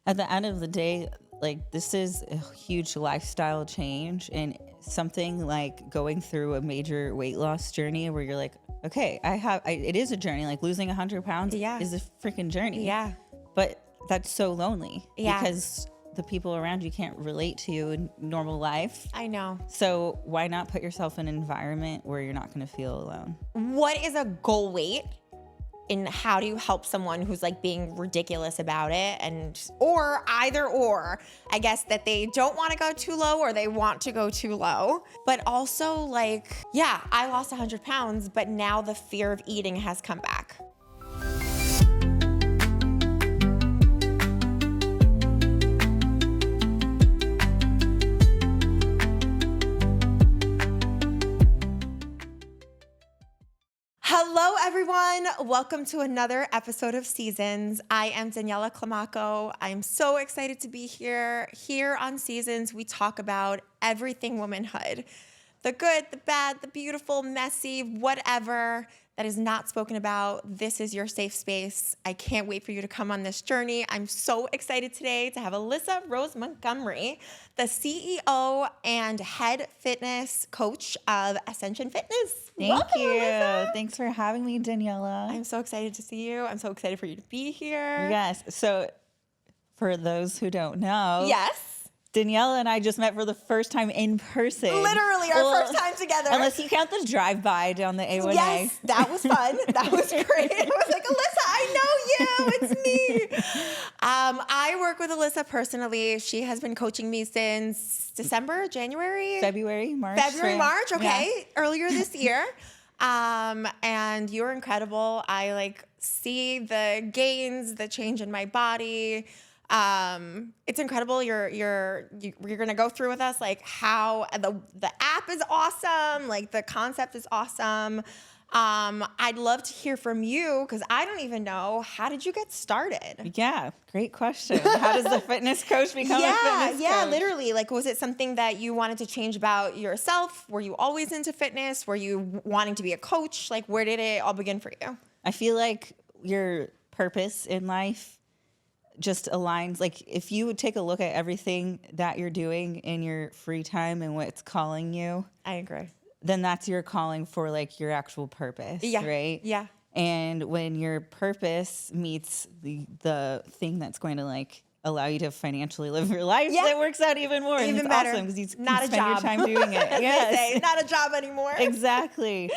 At the end of the day, like this is a huge lifestyle change and something like going through a major weight loss journey where you're like, okay, it is a journey. Like losing 100 pounds is a freaking journey. Yeah. But that's so lonely Yeah. because the people around you can't relate to you in normal life. I know. So why not put yourself in an environment where you're not going to feel alone? What is a goal weight? And how do you help someone who's like being ridiculous about it or I guess that they don't want to go too low or they want to go too low. But also like, yeah, I lost 100 pounds, but now the fear of eating has come back. Hello, everyone. Welcome to another episode of Seasons. I am Daniela Climaco. I'm so excited to be here. Here on Seasons, we talk about everything womanhood. The good, the bad, the beautiful, messy, whatever that is not spoken about. This is your safe space. I can't wait for you to come on this journey. I'm so excited today to have Alyssa Rose Montgomery, the CEO and head fitness coach of Ascension Fitness. Welcome, you. Alyssa. Thanks for having me, Daniela. I'm so excited to see you. I'm so excited for you to be here. Yes. So for those who don't know. Yes. Daniela and I just met for the first time in person. Literally our first time together. Unless you count the drive-by down the A1A. Yes, that was fun. That was great. I was like, Alyssa, I know you. It's me. I work with Alyssa personally. She has been coaching me since February, March. Okay. Yeah. Earlier this year. And you're incredible. I like see the gains, the change in my body. It's incredible. You're gonna go through with us like how the app is awesome, like the concept is awesome. I'd love to hear from you because I don't even know, how did you get started? Yeah, great question. How does the fitness coach become a fitness coach? Yeah, literally. Like, was it something that you wanted to change about yourself? Were you always into fitness? Were you wanting to be a coach? Like, where did it all begin for you? I feel like your purpose in life just aligns. Like if you would take a look at everything that you're doing in your free time and what's calling you, I agree. Then that's your calling for like your actual purpose, right? Yeah. And when your purpose meets the thing that's going to like allow you to financially live your life, that works out even more. Even and it's better. Awesome because you Not can a spend job. your time doing it. Yes. Not a job anymore. Exactly.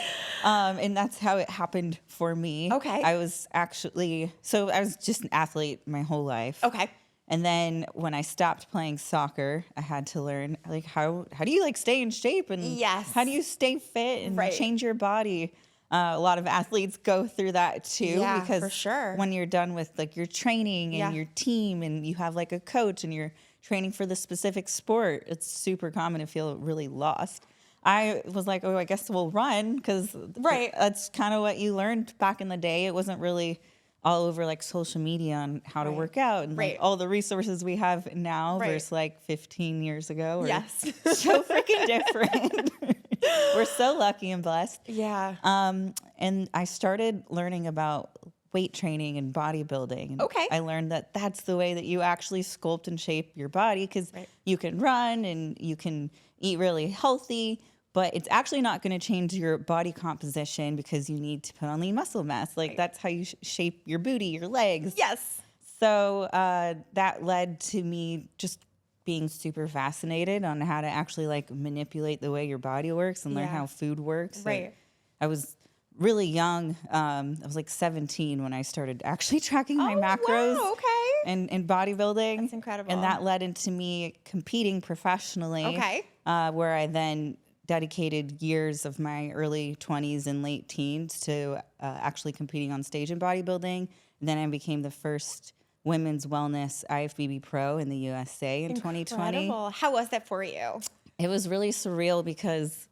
And that's how it happened for me. Okay. I was just an athlete my whole life. Okay. And then when I stopped playing soccer, I had to learn like how do you like stay in shape and how do you stay fit and change your body? A lot of athletes go through that too, because for sure. when you're done with like your training and your team and you have like a coach and you're training for the specific sport, it's super common to feel really lost. I was like, oh, I guess we'll run because that's kind of what you learned back in the day. It wasn't really all over like social media on how to work out and like all the resources we have now versus like 15 years ago. Yes. So freaking different. We're so lucky and blessed. Yeah. And I started learning about weight training and bodybuilding. And I learned that that's the way that you actually sculpt and shape your body because you can run and you can eat really healthy, but it's actually not going to change your body composition because you need to put on lean muscle mass. Like that's how you shape your booty, your legs. Yes. So that led to me just being super fascinated on how to actually like manipulate the way your body works and learn how food works. Like, I was really young. I was like 17 when I stared actually tracking my macros and bodybuilding. That's incredible. And that led into me competing professionally. Where I then dedicated years of my early 20s and late teens to actually competing on stage in bodybuilding. And then I became the first women's wellness IFBB pro in the USA in 2020. How was that for you? It was really surreal because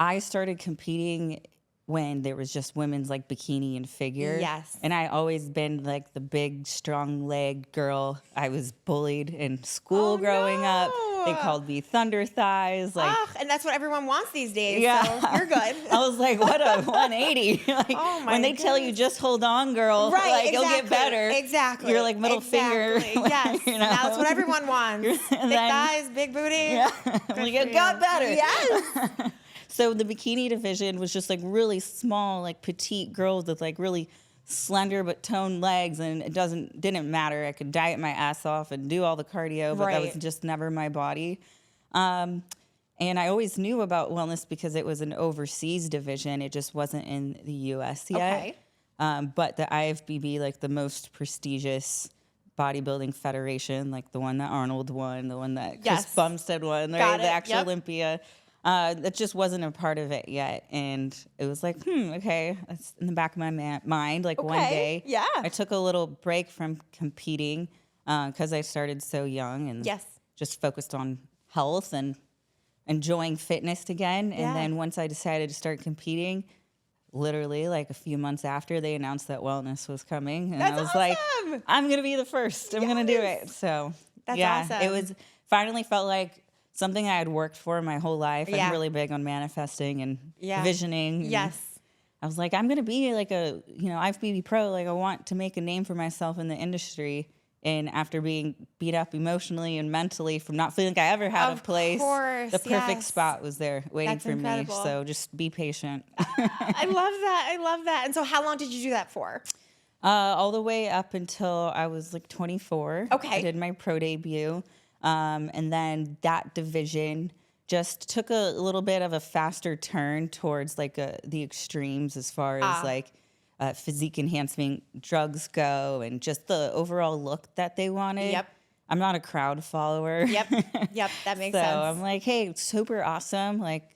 I started competing when there was just women's like bikini and figure. Yes. And I always been like the big, strong legged girl. I was bullied in school growing up. They called me Thunder Thighs. Like, and that's what everyone wants these days. yeah. So you're good. I was like, what a 180. Like, Oh my when they tell you just hold on, girl, Right, like exactly, you'll get better. Exactly. You're like middle finger. Yes. You know? Now that's what everyone wants. Thick thighs, big booty. Yeah. Like, it got better. Yes. So the bikini division was just like really small, like petite girls with like really slender but toned legs, and it didn't matter. I could diet my ass off and do all the cardio, but that was just never my body. And I always knew about wellness because it was an overseas division. It just wasn't in the U.S. yet. Okay. But the IFBB, like the most prestigious bodybuilding federation, like the one that Arnold won, the one that Chris Bumstead won, right? The actual Olympia. That just wasn't a part of it yet. And it was like, okay, that's in the back of my mind. Like one day, I took a little break from competing because I started so young and just focused on health and enjoying fitness again. And then once I decided to start competing, literally like a few months after, they announced that wellness was coming. And I was like, I'm going to be the first. I'm going to do it. So that's awesome. It was finally felt like something I had worked for my whole life. I'm really big on manifesting and visioning. And I was like, I'm going to be like a, IFBB pro. Like I want to make a name for myself in the industry. And after being beat up emotionally and mentally from not feeling like I ever had a place, the perfect spot was there waiting for me. So just be patient. I love that. And so how long did you do that for? All the way up until I was like 24. Okay. I did my pro debut. And then that division just took a little bit of a faster turn towards like the extremes as far as like physique enhancement drugs go and just the overall look that they wanted. Yep. I'm not a crowd follower. Yep. That makes sense. So I'm like, hey, super awesome. Like,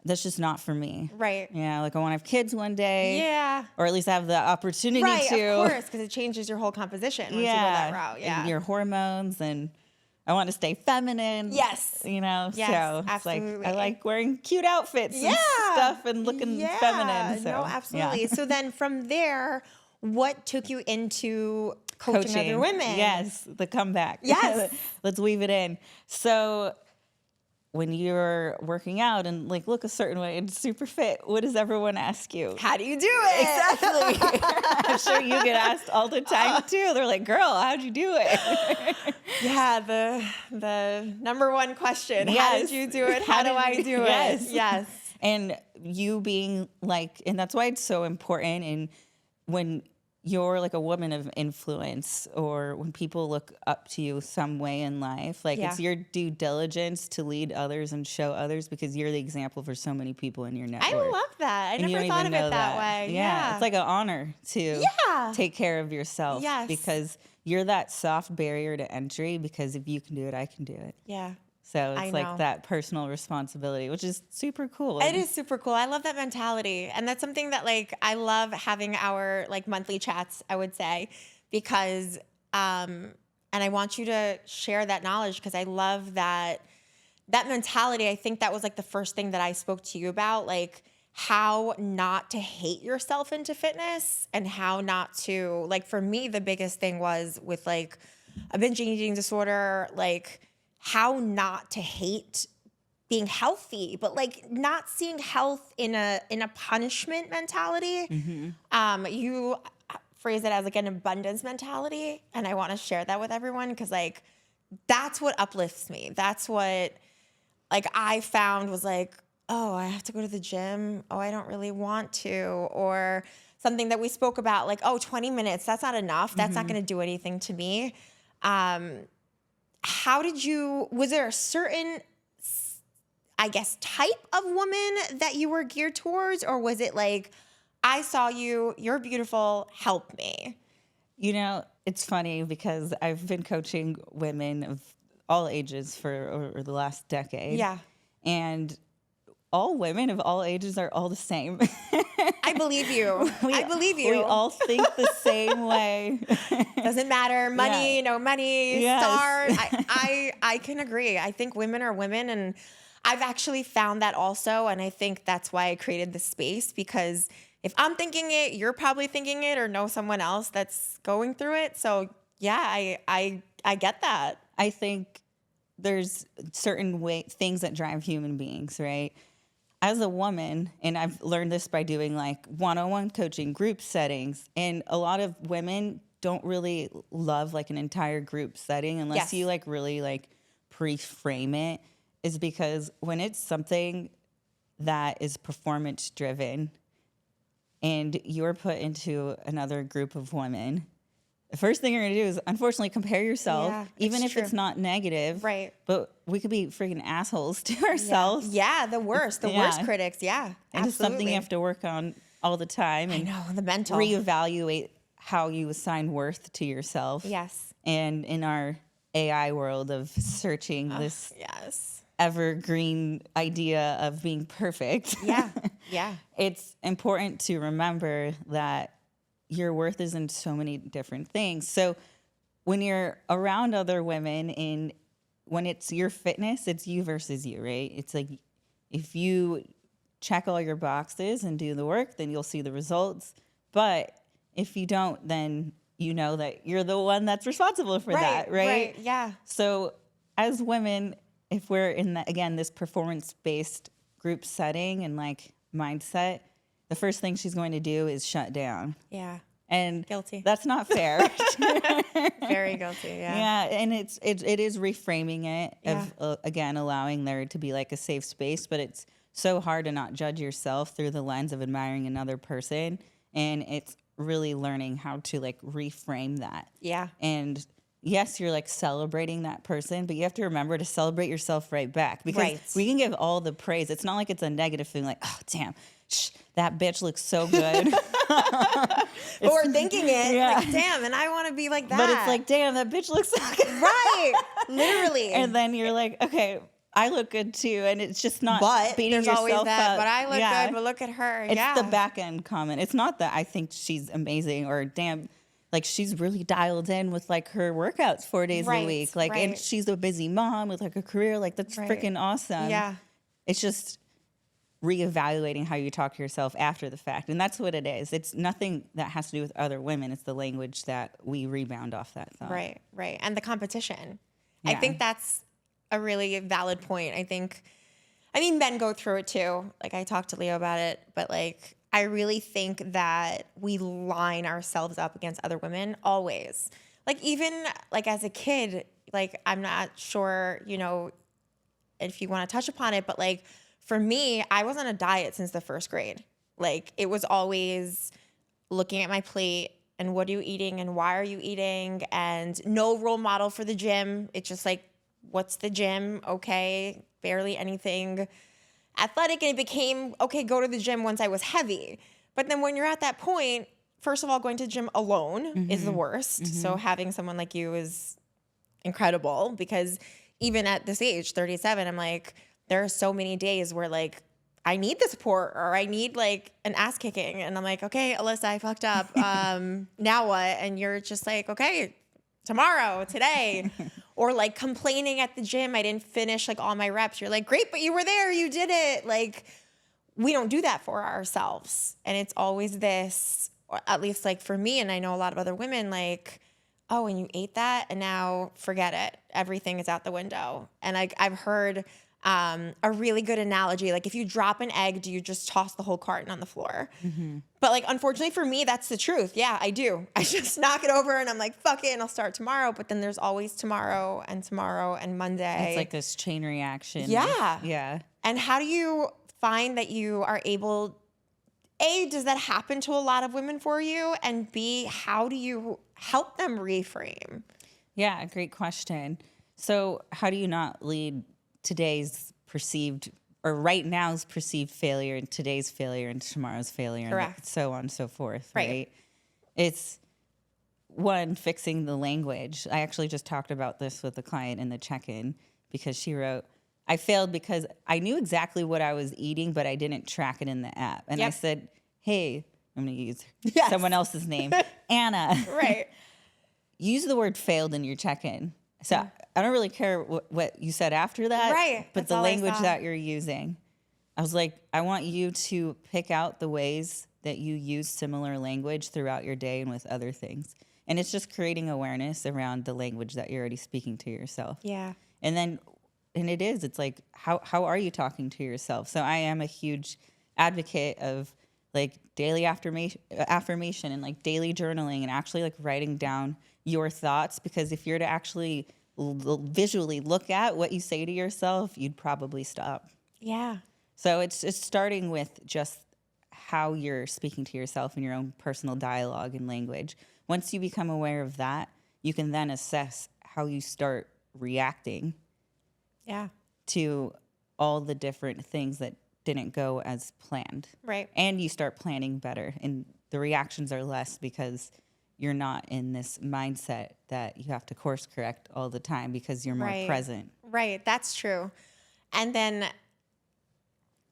that's just not for me. Right. Yeah. Like I want to have kids one day. Yeah. Or at least have the opportunity to. Right, of course, because it changes your whole composition once you go that route. Yeah. And your hormones and I want to stay feminine. Yes. So it's absolutely. Like I like wearing cute outfits and stuff and looking feminine. So, no, absolutely. So then from there, what took you into coaching other women? Yes, the comeback. Yes. Let's weave it in. So when you're working out and like look a certain way and super fit, what does everyone ask you? How do you do it? Exactly. I'm sure you get asked all the time too. They're like, girl, how'd you do it? Yeah, the number one question. How did you do it? How do I do it? Yes. And you being like, and that's why it's so important. And when you're like a woman of influence or when people look up to you some way in life, like it's your due diligence to lead others and show others because you're the example for so many people in your network. I love that. I never thought of it that way. Yeah. It's like an honor to take care of yourself because you're that soft barrier to entry because if you can do it, I can do it. Yeah. So it's like that personal responsibility, which is super cool. It is super cool. I love that mentality. And that's something that like I love having our like monthly chats, I would say, because and I want you to share that knowledge because I love that mentality. I think that was like the first thing that I spoke to you about, like how not to hate yourself into fitness and how not to, like for me, the biggest thing was with like a binge eating disorder, like how not to hate being healthy, but like not seeing health in a punishment mentality. Mm-hmm. You phrase it as like an abundance mentality, and I want to share that with everyone because like that's what uplifts me. That's what like I found was like, oh, I have to go to the gym. Oh, I don't really want to, or something that we spoke about, like, oh, 20 minutes, that's not enough. That's not going to do anything to me. Was there a certain, I guess, type of woman that you were geared towards? Or was it like, I saw you, you're beautiful, help me? You know, it's funny because I've been coaching women of all ages for over the last decade. Yeah. And all women of all ages are all the same. I believe you. I believe you. We all think the same way. Doesn't matter. Money, no money, stars. I can agree. I think women are women. And I've actually found that also. And I think that's why I created this space, because if I'm thinking it, you're probably thinking it or know someone else that's going through it. So yeah, I get that. I think there's certain things that drive human beings, right? As a woman, and I've learned this by doing like one-on-one coaching, group settings, and a lot of women don't really love like an entire group setting unless you like really like pre-frame it, is because when it's something that is performance driven and you're put into another group of women, the first thing you're going to do is unfortunately compare yourself, even if it's not negative. Right. But we could be freaking assholes to ourselves. Yeah, the worst critics. Yeah, and it's something you have to work on all the time. And I know, the mental. reevaluate how you assign worth to yourself. Yes. And in our AI world of searching this evergreen idea of being perfect. Yeah. It's important to remember that your worth is in so many different things. So when you're around other women and when it's your fitness, it's you versus you, right? It's like if you check all your boxes and do the work, then you'll see the results. But if you don't, then you know that you're the one that's responsible for that, right? Right, yeah. So as women, if we're in this performance-based group setting and like mindset, the first thing she's going to do is shut down. Yeah. And guilty. That's not fair. Very guilty. Yeah. Yeah. And it is reframing it of, again, allowing there to be like a safe space, but it's so hard to not judge yourself through the lens of admiring another person. And it's really learning how to like reframe that. Yeah. And yes, you're like celebrating that person, but you have to remember to celebrate yourself right back, because we can give all the praise. It's not like it's a negative thing like, oh, damn, that bitch looks so good. But we're thinking it, like, damn, and I want to be like that. But it's like, damn, that bitch looks so good. Right. Literally. And then you're like, okay, I look good too. And it's just not beating there's yourself always that, up. but I look good, but look at her. It's the back end comment. It's not that I think she's amazing or damn, like she's really dialed in with like her workouts 4 days a week. Like, and she's a busy mom with like a career. Like that's freaking awesome. Yeah. It's just reevaluating how you talk to yourself after the fact. And that's what it is. It's nothing that has to do with other women. It's the language that we rebound off that thought. Right. And the competition. Yeah. I think that's a really valid point. I mean, men go through it too. Like I talked to Leo about it, but like, I really think that we line ourselves up against other women always. Like even like as a kid, like I'm not sure, you know, if you want to touch upon it, but like for me, I was on a diet since the first grade. Like it was always looking at my plate and what are you eating and why are you eating, and no role model for the gym. It's just like, what's the gym? Okay, barely anything athletic. And it became, okay, go to the gym once I was heavy. But then when you're at that point, first of all, going to the gym alone is the worst. So having someone like you is incredible, because even at this age, 37, I'm like, there are so many days where like I need the support or I need like an ass kicking. And I'm like, okay, Alyssa, I fucked up. Now what? And you're just like, okay, tomorrow, today. Or like complaining at the gym, I didn't finish like all my reps. You're like, great, but you were there, you did it. Like we don't do that for ourselves. And it's always this, or at least like for me, and I know a lot of other women, like, oh, and you ate that and now forget it. Everything is out the window. And I've heard a really good analogy. Like if you drop an egg, do you just toss the whole carton on the floor? But like, unfortunately for me, that's the truth. Yeah, I do. I just knock it over and I'm like, fuck it. And I'll start tomorrow. But then there's always tomorrow and Monday. It's like this chain reaction. Yeah. Yeah. And how do you find that you are able, A, does that happen to a lot of women for you? And B, how do you help them reframe? Yeah, great question. So how do you not lead today's perceived or right now's perceived failure and today's failure and tomorrow's failure? Correct. And so on and so forth, right? It's one, fixing the language. I actually just talked about this with a client in the check-in because she wrote, I failed because I knew exactly what I was eating, but I didn't track it in the app. And I said, hey, I'm going to use someone else's name, Anna. Right. Use the word failed in your check-in. So I don't really care what you said after that. Right. But That's the all I language saw. that you're using, I was like, I want you to pick out the ways that you use similar language throughout your day and with other things. And it's just creating awareness around the language that you're already speaking to yourself. Yeah. And then, it's like, how are you talking to yourself? So I am a huge advocate of like daily affirmation and like daily journaling and actually like writing down your thoughts, because if you're to actually visually look at what you say to yourself, you'd probably stop. Yeah. So it's starting with just how you're speaking to yourself in your own personal dialogue and language. Once you become aware of that, you can then assess how you start reacting Yeah. to all the different things that didn't go as planned. Right. And you start planning better, and the reactions are less because you're not in this mindset that you have to course correct all the time, because you're more present. Right. That's true. And then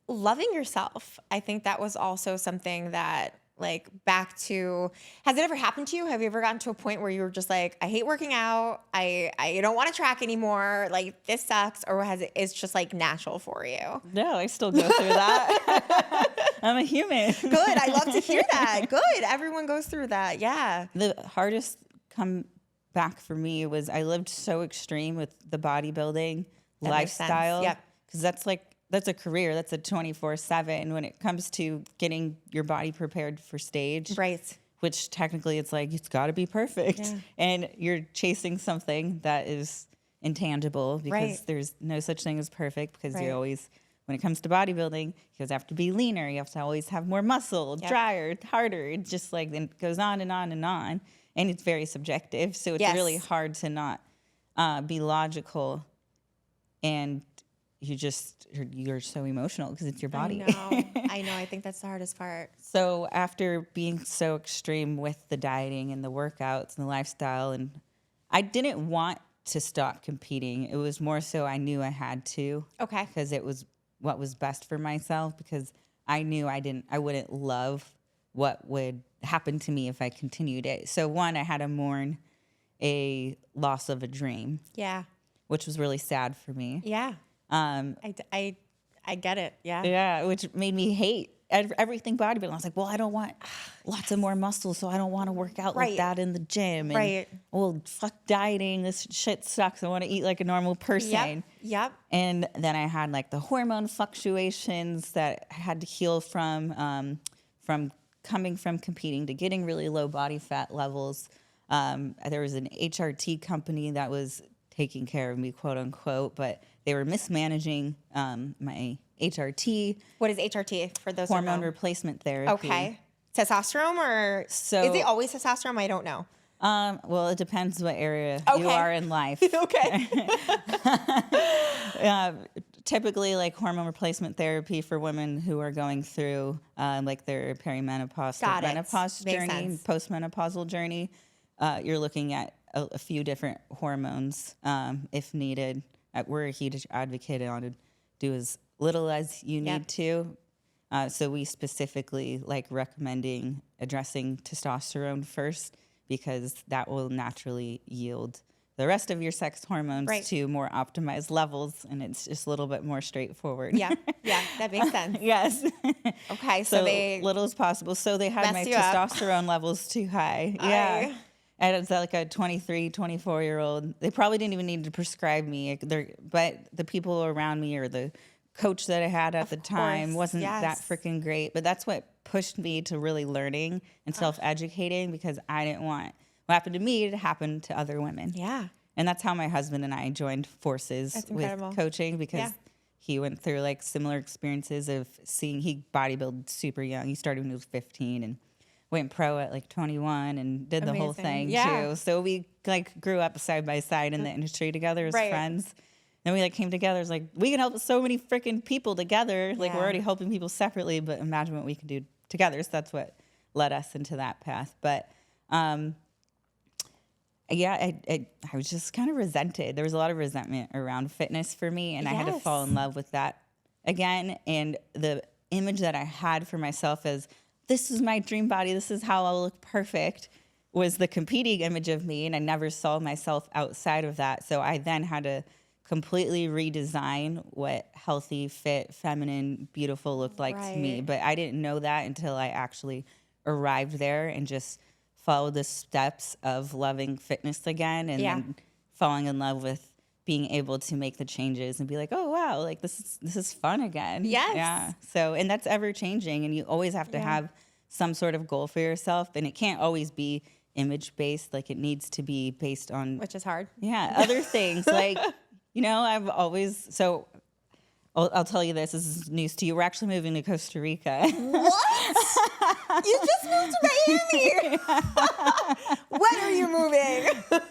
loving yourself. I think that was also something that, like, back to, has it ever happened to you? Have you ever gotten to a point where you were just like, I hate working out. I don't want to track anymore. Like, this sucks. Or it's just like natural for you? No, I still go through that. I'm a human. Good. I love to hear that. Good. Everyone goes through that. Yeah. The hardest come back for me was I lived so extreme with the bodybuilding That makes sense. lifestyle. Yep. Because that's a career. That's a 24/7 when it comes to getting your body prepared for stage. Right. Which technically it's like, it's got to be perfect. Yeah. And you're chasing something that is intangible, because there's no such thing as perfect, because you always, when it comes to bodybuilding, you always have to be leaner. You have to always have more muscle, drier, harder. It's just like, it goes on and on and on. And it's very subjective. So it's really hard to not be logical, and you're so emotional because it's your body. I know. I think that's the hardest part. So after being so extreme with the dieting and the workouts and the lifestyle, and I didn't want to stop competing. It was more so I knew I had to. Okay. Because it was what was best for myself, because I knew I wouldn't love what would happen to me if I continued it. So one, I had to mourn a loss of a dream. Yeah. Which was really sad for me. Yeah. I get it. Yeah. Yeah, which made me hate everything bodybuilding. I was like, well, I don't want lots of more muscle, so I don't want to work out like that in the gym. And, well, fuck dieting. This shit sucks. I want to eat like a normal person. Yep. And then I had like the hormone fluctuations that I had to heal from coming from competing to getting really low body fat levels. There was an HRT company that was taking care of me, quote unquote, but they were mismanaging my HRT. What is HRT for those? Hormone replacement therapy. Okay. Testosterone, or is it always testosterone? I don't know. Well, it depends what area you are in life. Okay. Typically, like hormone replacement therapy for women who are going through like their perimenopause, menopause journey, postmenopausal journey, you're looking at a few different hormones if needed. We're a huge advocate on to do as little as you need to. So we specifically like recommending addressing testosterone first, because that will naturally yield the rest of your sex hormones to more optimized levels, and it's just a little bit more straightforward. Yeah, that makes sense. Yes. Okay, so they little as possible. So they had my testosterone levels too high. Yeah. And it's like a 23, 24-year-old. They probably didn't even need to prescribe me. But the people around me, or the coach that I had at the time, wasn't that freaking great. But that's what pushed me to really learning and self-educating, because I didn't want what happened to me to happen to other women. Yeah. And that's how my husband and I joined forces with coaching, because he went through like similar experiences of he bodybuilded super young. He started when he was 15 and went pro at like 21 and did the whole thing too. So we like grew up side by side in the industry together as friends. Then we like came together. It's like, we can help so many freaking people together. Like we're already helping people separately, but imagine what we can do together. So that's what led us into that path. But I was just kind of resented. There was a lot of resentment around fitness for me, and I had to fall in love with that again. And the image that I had for myself as, this is my dream body, this is how I'll look perfect, was the competing image of me, and I never saw myself outside of that. So I then had to completely redesign what healthy, fit, feminine, beautiful looked like to me. Right. But I didn't know that until I actually arrived there and just followed the steps of loving fitness again, and then falling in love with being able to make the changes and be like, oh wow, like this is fun again. Yes. Yeah. So, and that's ever changing, and you always have to have some sort of goal for yourself, and it can't always be image based. Like, it needs to be based on, Which is hard. other things. Like, I've always, so I'll tell you this is news to you. We're actually moving to Costa Rica. What? You just moved to Miami. When are you moving?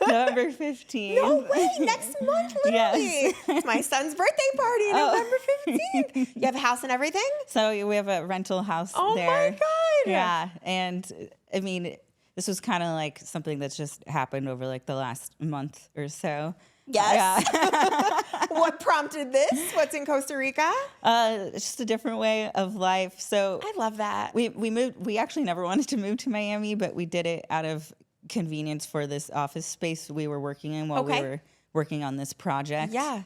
November 15th. No way, next month, literally. Yes. It's my son's birthday party, November 15th. You have a house and everything? So we have a rental house there. Oh my God. Yeah. And I mean, this was kind of like something that's just happened over like the last month or so. Yes. Yeah. What prompted this? What's in Costa Rica? It's just a different way of life. So I love that. we moved. We actually never wanted to move to Miami, but we did it out of convenience for this office space we were working in while we were working on this project. Yeah.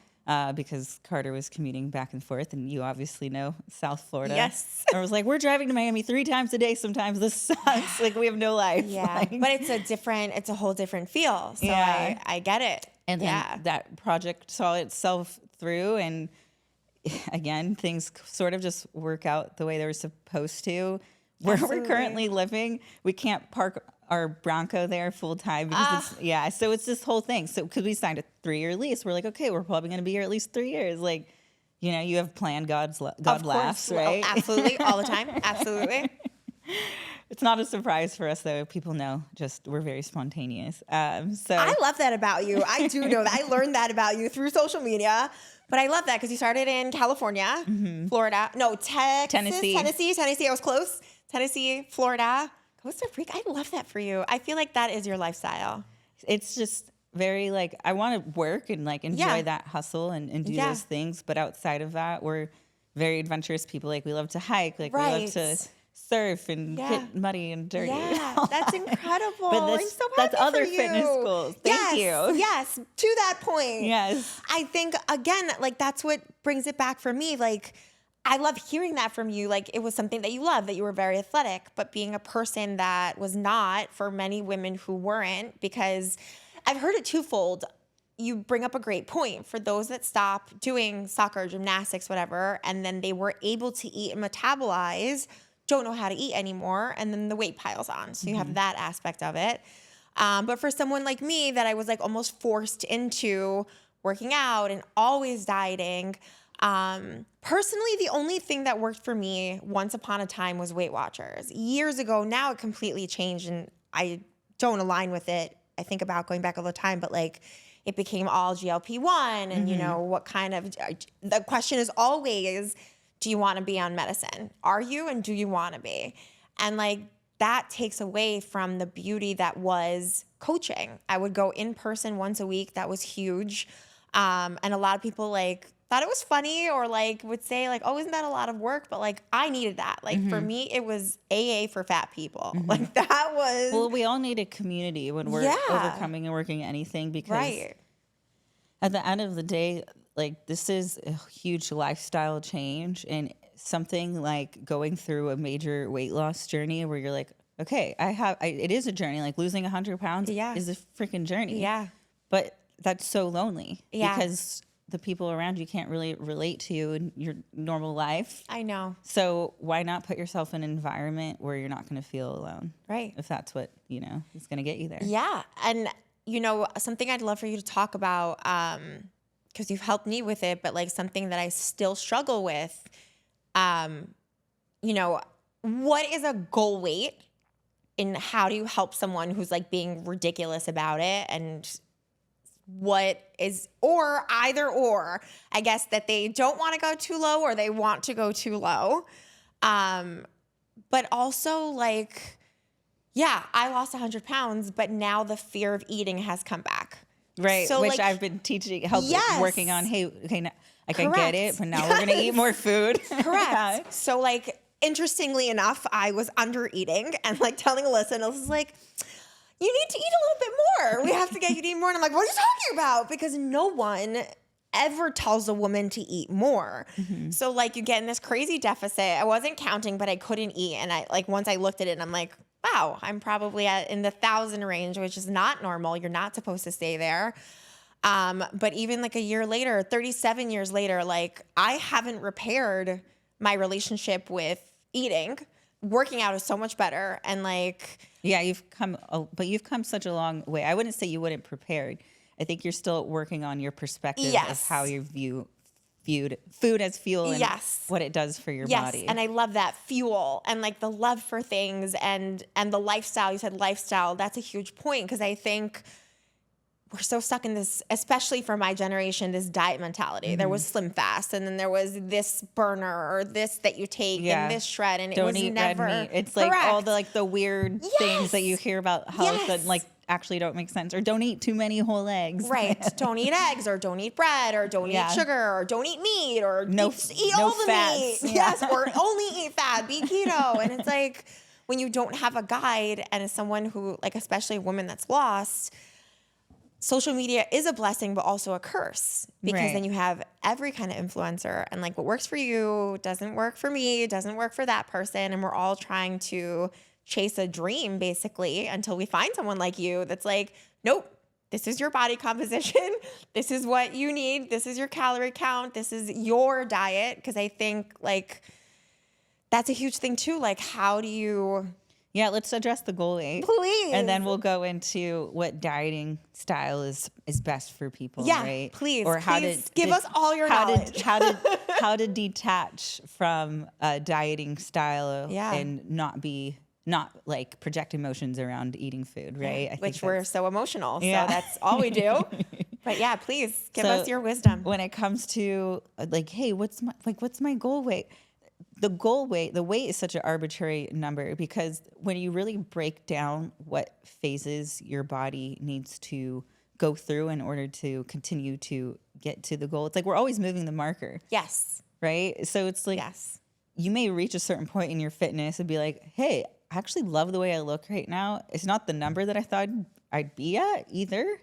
Because Carter was commuting back and forth, and you obviously know South Florida. Yes. I was like, we're driving to Miami 3 times a day sometimes. This sucks. Like, we have no life. Yeah. Like, But it's a whole different feel. So I get it. and then that project saw itself through, and again, things sort of just work out the way they were supposed to. Where we're currently living, we can't park our Bronco there full time because so it's this whole thing. So because we signed a 3-year lease, we're like, okay, we're probably going to be here at least 3 years. Like, you have planned. God laughs, right? Oh, absolutely, all the time, absolutely. It's not a surprise for us, though. People know we're very spontaneous. So I love that about you. I do know that. I learned that about you through social media. But I love that because you started in California, Florida, Tennessee. I was close. Tennessee, Florida, Costa Rica. I love that for you. I feel like that is your lifestyle. It's just very like, I want to work and like enjoy that hustle and do those things. But outside of that, we're very adventurous people. Like, we love to hike. Like, we love to surf and get muddy and dirty. Yeah, that's incredible. But I'm so happy that's other for you. fitness goals. Thank you. Yes, to that point. Yes. I think, again, like, that's what brings it back for me. Like, I love hearing that from you. Like, it was something that you loved, that you were very athletic, but being a person that was not, for many women who weren't, because I've heard it twofold. You bring up a great point for those that stop doing soccer, gymnastics, whatever, and then they were able to eat and metabolize, don't know how to eat anymore, and then the weight piles on. So you have that aspect of it. But for someone like me that I was like almost forced into working out and always dieting, personally, the only thing that worked for me once upon a time was Weight Watchers. Years ago, now it completely changed, and I don't align with it. I think about going back all the time, but like, it became all GLP-1, and what kind of, the question is always, do you want to be on medicine? Are you, and do you want to be? And like, that takes away from the beauty that was coaching. I would go in person once a week. That was huge. And a lot of people like thought it was funny, or like would say like, oh, isn't that a lot of work? But like, I needed that. Like, for me, it was AA for fat people. Like, that was. Well, we all need a community when we're overcoming and working anything, because at the end of the day, like, this is a huge lifestyle change, and something like going through a major weight loss journey where you're like, okay, it is a journey. Like, losing 100 pounds is a freaking journey. Yeah. But that's so lonely because the people around you can't really relate to you in your normal life. I know. So why not put yourself in an environment where you're not going to feel alone? Right. If that's what, is going to get you there. Yeah. And, something I'd love for you to talk about, because you've helped me with it, but like something that I still struggle with, what is a goal weight, and how do you help someone who's like being ridiculous about it, and what is, or either or, I guess, that they don't want to go too low or they want to go too low. But also like, I lost 100 pounds, but now the fear of eating has come back. Right. So, which like, I've been working on. Hey, okay, I get it, but now we're going to eat more food. Correct. So like, interestingly enough, I was under eating and like telling Alyssa, and Alyssa's like, you need to eat a little bit more. We have to get you to eat more. And I'm like, what are you talking about? Because no one ever tells a woman to eat more. So like you get in this crazy deficit. I wasn't counting, but I couldn't eat. And I like, once I looked at it and I'm like, wow, I'm probably in the 1,000 range, which is not normal. You're not supposed to stay there. But even like a year later, 37 years later, like I haven't repaired my relationship with eating. Working out is so much better. And like, yeah, you've come such a long way. I wouldn't say you wouldn't prepared. I think you're still working on your perspective of how you view food as fuel and what it does for your body. And I love that fuel and like the love for things and the lifestyle. You said lifestyle. That's a huge point because I think we're so stuck in this, especially for my generation, this diet mentality. There was Slim Fast, and then there was this burner or this that you take and this shred, and don't it was eat never red meat. It's like all the like the weird things that you hear about health that like actually don't make sense. Or don't eat too many whole eggs. Right. Don't eat eggs, or don't eat bread, or don't eat sugar, or don't eat meat, or eat all the fats. meat. Yes, or only eat fat, be keto. And it's like when you don't have a guide, and as someone who, like, especially a woman that's lost, social media is a blessing, but also a curse, because then you have every kind of influencer, and like what works for you doesn't work for me, doesn't work for that person. And we're all trying to chase a dream basically until we find someone like you that's like, nope, this is your body composition. This is what you need. This is your calorie count. This is your diet. Cause I think like that's a huge thing too. Like, how do you... Yeah, let's address the goal weight. Please. And then we'll go into what dieting style is best for people, right? Please. Or how to give us all your knowledge. How to detach from a dieting style and not like project emotions around eating food, right? I think we're so emotional. So that's all we do. But yeah, please give us your wisdom. When it comes to like, hey, what's my goal weight? The weight is such an arbitrary number, because when you really break down what phases your body needs to go through in order to continue to get to the goal, it's like we're always moving the marker. Yes. Right? So it's like you may reach a certain point in your fitness and be like, hey, I actually love the way I look right now. It's not the number that I thought I'd be at either,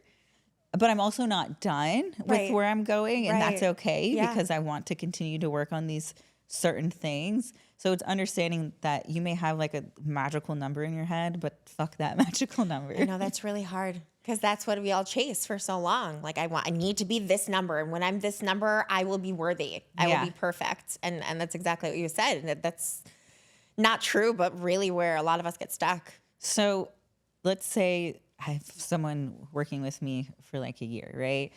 but I'm also not done with where I'm going, and that's okay because I want to continue to work on these certain things. So it's understanding that you may have like a magical number in your head, but fuck that magical number. I know that's really hard, because that's what we all chase for so long. Like I need to be this number, and when I'm this number, I will be worthy. I will be perfect. And that's exactly what you said. And that's not true, but really where a lot of us get stuck. So let's say I have someone working with me for like a year, right?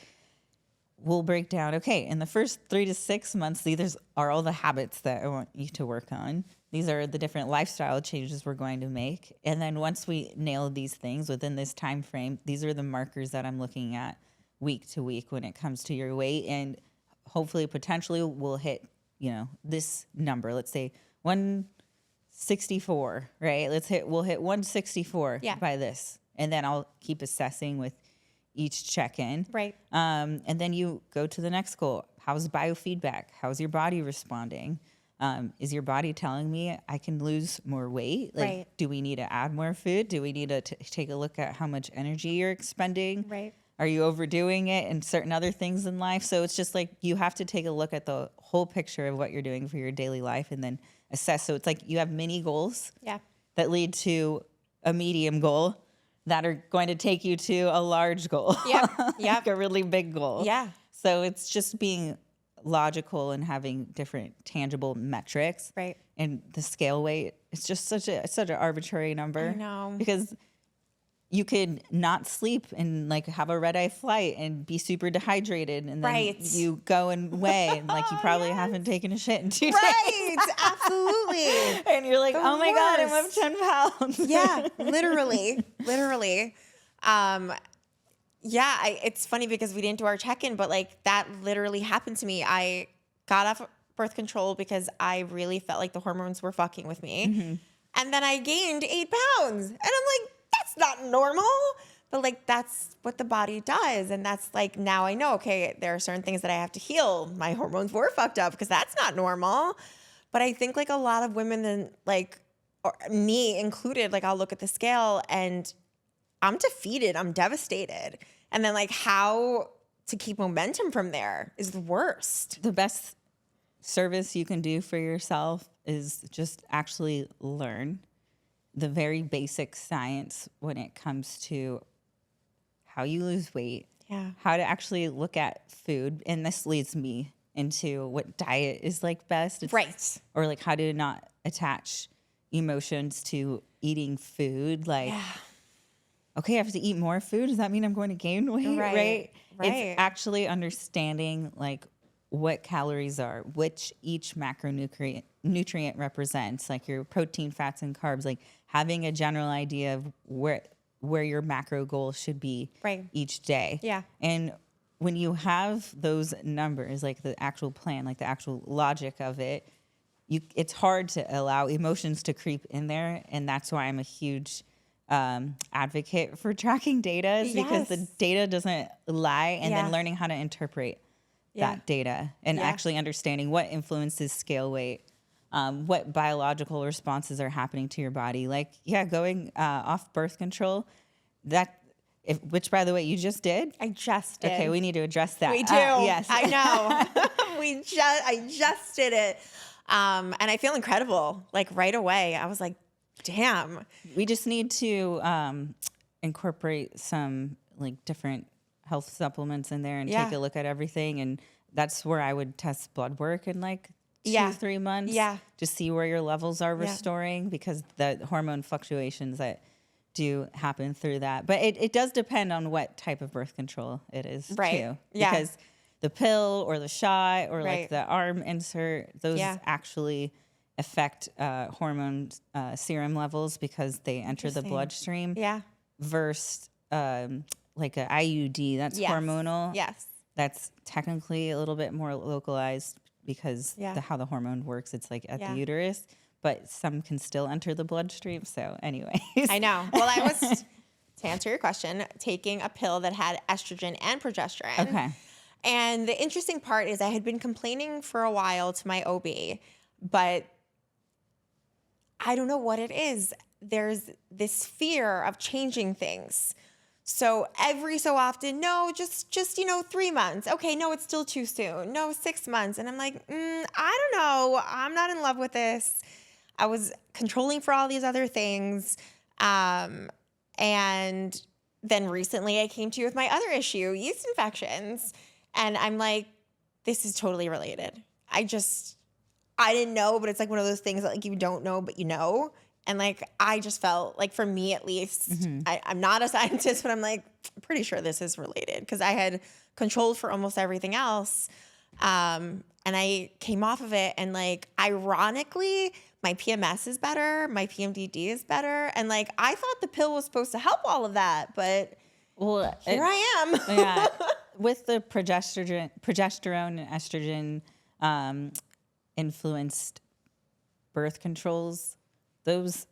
We'll break down, okay, in the first 3 to 6 months, these are all the habits that I want you to work on. These are the different lifestyle changes we're going to make. And then once we nail these things within this time frame, these are the markers that I'm looking at week to week when it comes to your weight. And hopefully, potentially, we'll hit, this number. Let's say 164, right? We'll hit 164 by this. And then I'll keep assessing with each check-in. Right. And then you go to the next goal. How's biofeedback? How's your body responding? Is your body telling me I can lose more weight? Like, do we need to add more food? Do we need to take a look at how much energy you're expending? Right. Are you overdoing it in certain other things in life? So it's just like you have to take a look at the whole picture of what you're doing for your daily life and then assess. So it's like you have mini goals that lead to a medium goal that are going to take you to a large goal. Like a really big goal. Yeah. So it's just being logical and having different tangible metrics. Right. And the scale weight, it's just such an arbitrary number. I know. Because you could not sleep and like have a red eye flight and be super dehydrated, and then you go and weigh and like you probably haven't taken a shit in 2 days. Right, absolutely. And you're like, oh my God, I'm up 10 pounds. Yeah, literally. It's funny because we didn't do our check-in, but like that literally happened to me. I got off birth control because I really felt like the hormones were fucking with me. Mm-hmm. And then I gained 8 pounds. And I'm like, that's not normal. But like, that's what the body does. And that's like, now I know, okay, there are certain things that I have to heal. My hormones were fucked up because that's not normal. But I think like a lot of women, then like, or me included, like I'll look at the scale and I'm defeated. I'm devastated. And then like how to keep momentum from there is the worst. The best service you can do for yourself is just actually learn the very basic science when it comes to how you lose weight, how to actually look at food. And this leads me into what diet is like best. Right. Or like how to not attach emotions to eating food. Like, okay, I have to eat more food. Does that mean I'm going to gain weight? Right. It's actually understanding like what calories are, which each nutrient represents, like your protein, fats, and carbs, like having a general idea of where your macro goal should be each day. Yeah. And when you have those numbers, like the actual plan, like the actual logic of it, it's hard to allow emotions to creep in there. And that's why I'm a huge advocate for tracking data, because the data doesn't lie, and then learning how to interpret that data and actually understanding what influences scale weight, what biological responses are happening to your body. Like, going off birth control, which by the way, you just did? I just did. Okay, we need to address that. We do. Yes. I know. I just did it. And I feel incredible. Like right away, I was like, damn. We just need to incorporate some like different health supplements in there and take a look at everything. And that's where I would test blood work in like 2-3 months to see where your levels are restoring, because the hormone fluctuations that do happen through that. But it does depend on what type of birth control it is too. Because the pill or the shot or like the arm insert, those actually affect hormone serum levels because they enter the bloodstream. Versus like an IUD, that's hormonal. That's technically a little bit more localized because how the hormone works, it's like at the uterus, but some can still enter the bloodstream. So anyways. I know. Well, I was, to answer your question, taking a pill that had estrogen and progesterone. Okay. And the interesting part is I had been complaining for a while to my OB, but I don't know what it is. There's this fear of changing things. So every so often, no, just 3 months. Okay, no, it's still too soon. No, 6 months. And I'm like, I don't know. I'm not in love with this. I was controlling for all these other things. And then recently I came to you with my other issue, yeast infections. And I'm like, this is totally related. I didn't know, but it's like one of those things that like you don't know, but you know. And like, I just felt like, for me at least, I'm not a scientist, but I'm like, I'm pretty sure this is related because I had controlled for almost everything else. And I came off of it, and like, ironically, my PMS is better. My PMDD is better. And like, I thought the pill was supposed to help all of that, but here I am. With the progesterone and estrogen influenced birth controls, those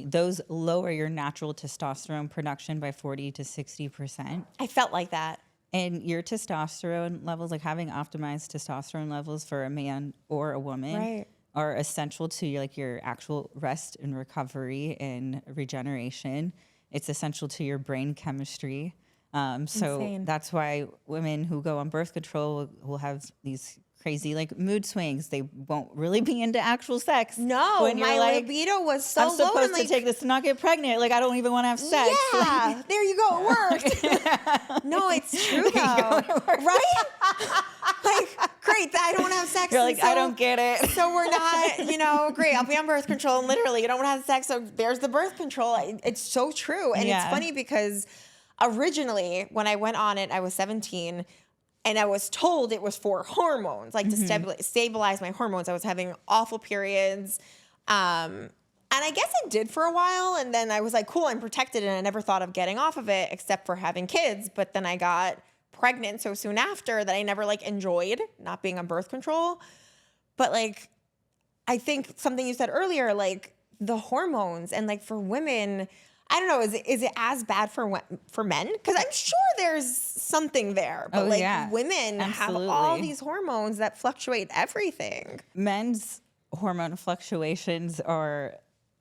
those lower your natural testosterone production by 40 to 60%. I felt like that. And your testosterone levels, like having optimized testosterone levels for a man or a woman, are essential to like your actual rest and recovery and regeneration. It's essential to your brain chemistry. So that's why women who go on birth control will have these crazy like mood swings. They won't really be into actual sex. No, when my libido was so low. I'm supposed to take this to not get pregnant. Like, I don't even want to have sex. Yeah, there you go. It worked. No, it's true though. Right? Like, great. I don't want to have sex. You're like, I don't get it. So we're not, great. I'll be on birth control. And literally, you don't want to have sex. So there's the birth control. It's so true. And it's funny because originally when I went on it, I was 17. And I was told it was for hormones, like to stabilize my hormones. I was having awful periods. And I guess it did for a while. And then I was like, cool, I'm protected. And I never thought of getting off of it except for having kids. But then I got pregnant so soon after that I never like enjoyed not being on birth control. But like, I think something you said earlier, like the hormones and like for women, I don't know, is it as bad for men? Because I'm sure there's something there. But women have all these hormones that fluctuate everything. Men's hormone fluctuations are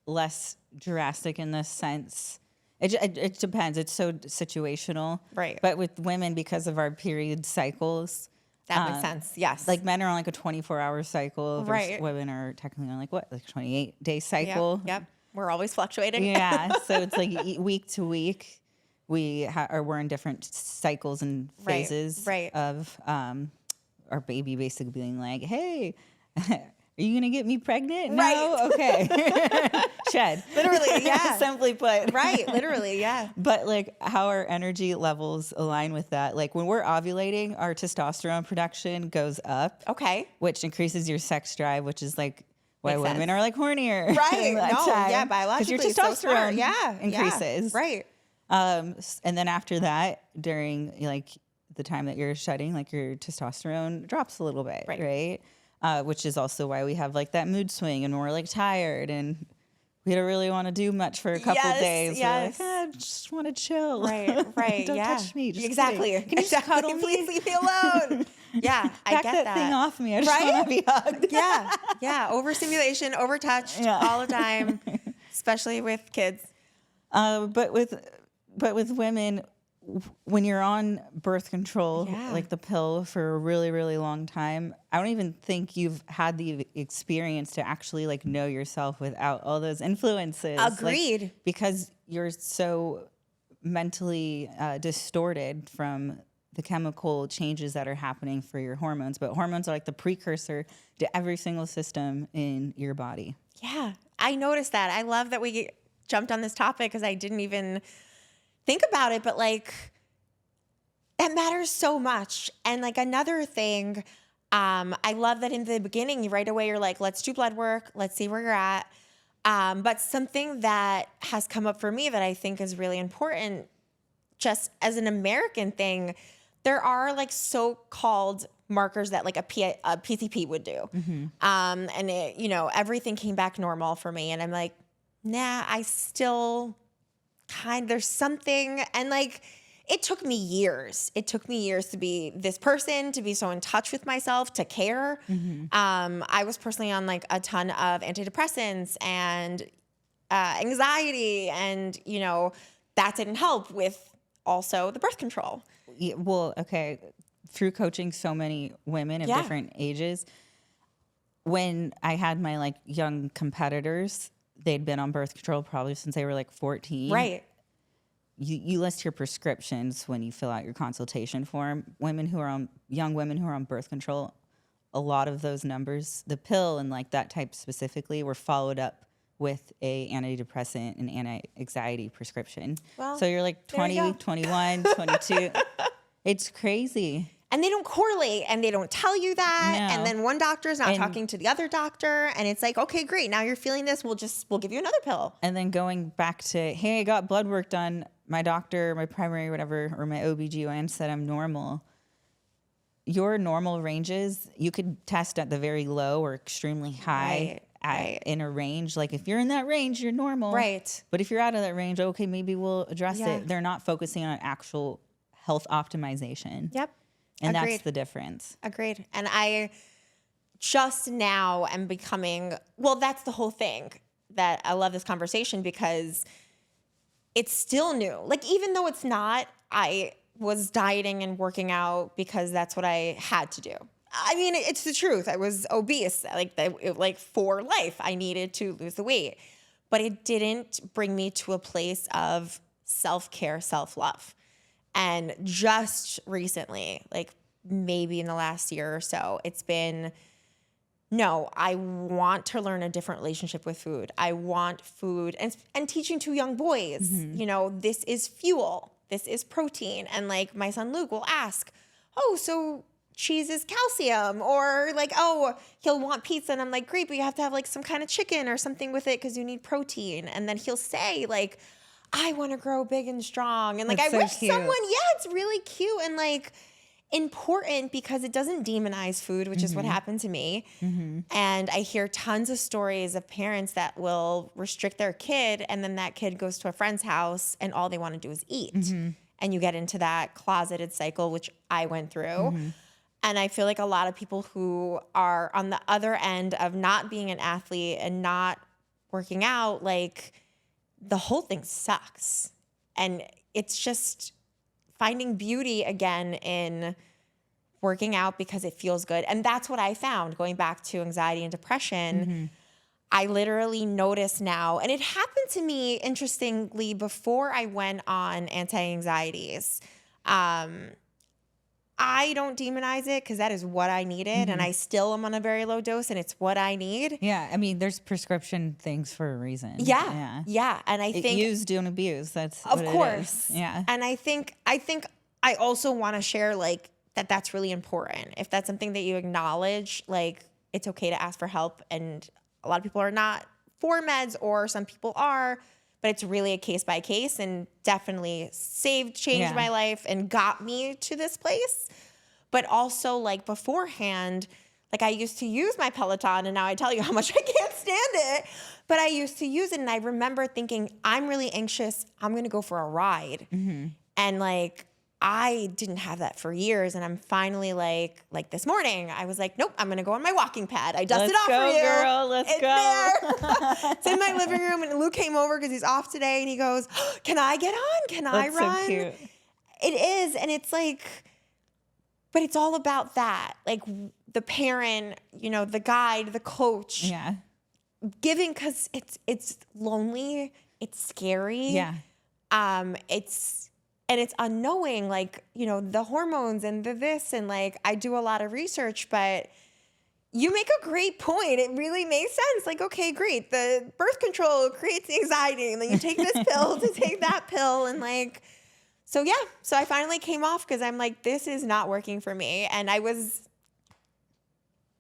less drastic in this sense. It depends. It's so situational. Right. But with women, because of our period cycles, That makes sense. Yes. like men are on like a 24-hour cycle. Right. Women are technically on like what? Like 28-day cycle. Yep. We're always fluctuating. Yeah. So it's like week to week, we're in different cycles and phases of our baby basically being like, hey, are you going to get me pregnant? No? Okay. Shed. Literally, yeah. Simply put. Right. Literally, yeah. But like how our energy levels align with that. Like when we're ovulating, our testosterone production goes up. Okay. Which increases your sex drive, which is like why Makes women sense. are like hornier. Right. No, Yeah, biologically. Because your testosterone Yeah. increases. Right. And then after that, during like the time that you're shedding, like your testosterone drops a little bit, right? Which is also why we have like that mood swing and we're like tired and we don't really want to do much for a couple days. Yes. We're like, I just want to chill. Right. Don't touch me. Just exactly. kidding. Can you just cuddle me? Please leave me alone. Yeah, I Back get that thing off me. I just want to be hugged. Yeah. Overstimulation, overtouched all the time, especially with kids. But with women, when you're on birth control, like the pill for a really, really long time, I don't even think you've had the experience to actually like know yourself without all those influences. Agreed. Like, because you're so mentally distorted from the chemical changes that are happening for your hormones. But hormones are like the precursor to every single system in your body. Yeah, I noticed that. I love that we jumped on this topic because I didn't even think about it, but like that matters so much. And like another thing, I love that in the beginning, right away, you're like, let's do blood work. Let's see where you're at. But something that has come up for me that I think is really important, just as an American thing, there are like so-called markers that like a PCP would do. And it, everything came back normal for me. And I'm like, nah, I still there's something. And like, it took me years. It took me years to be this person, to be so in touch with myself, to care. I was personally on like a ton of antidepressants and anxiety. And, that didn't help with also the birth control. Yeah, well, okay. Through coaching so many women of different ages, when I had my like young competitors, they'd been on birth control probably since they were like 14. Right. You list your prescriptions when you fill out your consultation form. Young women who are on birth control, a lot of those numbers, the pill and like that type specifically, were followed up with a antidepressant and anti-anxiety prescription. Well, so you're like 20, 21, 22. It's crazy. And they don't correlate and they don't tell you that. No. And then one doctor is not talking to the other doctor. And it's like, okay, great. Now you're feeling this. We'll give you another pill. And then going back to, hey, I got blood work done. My doctor, my primary, whatever, or my OBGYN said I'm normal. Your normal ranges, you could test at the very low or extremely high in a range. Like if you're in that range, you're normal. Right. But if you're out of that range, okay, maybe we'll address it. They're not focusing on actual health optimization. Yep. And Agreed. that's the difference. Agreed. And I just now am becoming, that's the whole thing that I love this conversation because it's still new. Like, even though it's not, I was dieting and working out because that's what I had to do. I mean, it's the truth. I was obese, like for life. I needed to lose the weight, but it didn't bring me to a place of self-care, self-love. And just recently, like maybe in the last year or so, it's been, no, I want to learn a different relationship with food. I want food and teaching two young boys, this is fuel, this is protein. And like my son Luke will ask, oh, so cheese is calcium, or like, oh, he'll want pizza. And I'm like, great, but you have to have like some kind of chicken or something with it because you need protein. And then he'll say like, I want to grow big and strong. And like, That's I so wish cute. it's really cute and like important because it doesn't demonize food, which is what happened to me. And I hear tons of stories of parents that will restrict their kid and then that kid goes to a friend's house and all they want to do is eat. And you get into that closeted cycle, which I went through. And I feel like a lot of people who are on the other end of not being an athlete and not working out, like, the whole thing sucks. And it's just finding beauty again in working out because it feels good. And that's what I found going back to anxiety and depression. I literally notice now, and it happened to me, interestingly, before I went on anti-anxieties. I don't demonize it because that is what I needed, and I still am on a very low dose, and it's what I need. Yeah, I mean, there's prescription things for a reason. Yeah. And I think use, don't abuse. That's of what course, it is. Yeah. And I think I also want to share like that's really important. If that's something that you acknowledge, like it's okay to ask for help, and a lot of people are not for meds, or some people are. But it's really a case by case, and definitely changed my life and got me to this place. But also like beforehand, like I used to use my Peloton, and now I tell you how much I can't stand it, but I used to use it. And I remember thinking, I'm really anxious. I'm going to go for a ride. And like, I didn't have that for years. And I'm finally like this morning, I was like, nope, I'm going to go on my walking pad. I dusted off for you. Girl, let's go. There. It's in my living room, and Luke came over because he's off today, and he goes, can I get on? Can I run? So cute. It is. And it's like, but it's all about that. Like the parent, the guide, the coach. Yeah. Giving, because it's lonely. It's scary. Yeah. It's unknowing, like, the hormones and the this, and like, I do a lot of research, but you make a great point. It really makes sense. Like, okay, great. The birth control creates anxiety, and then you take this pill to take that pill. And like, so I finally came off because I'm like, this is not working for me. And I was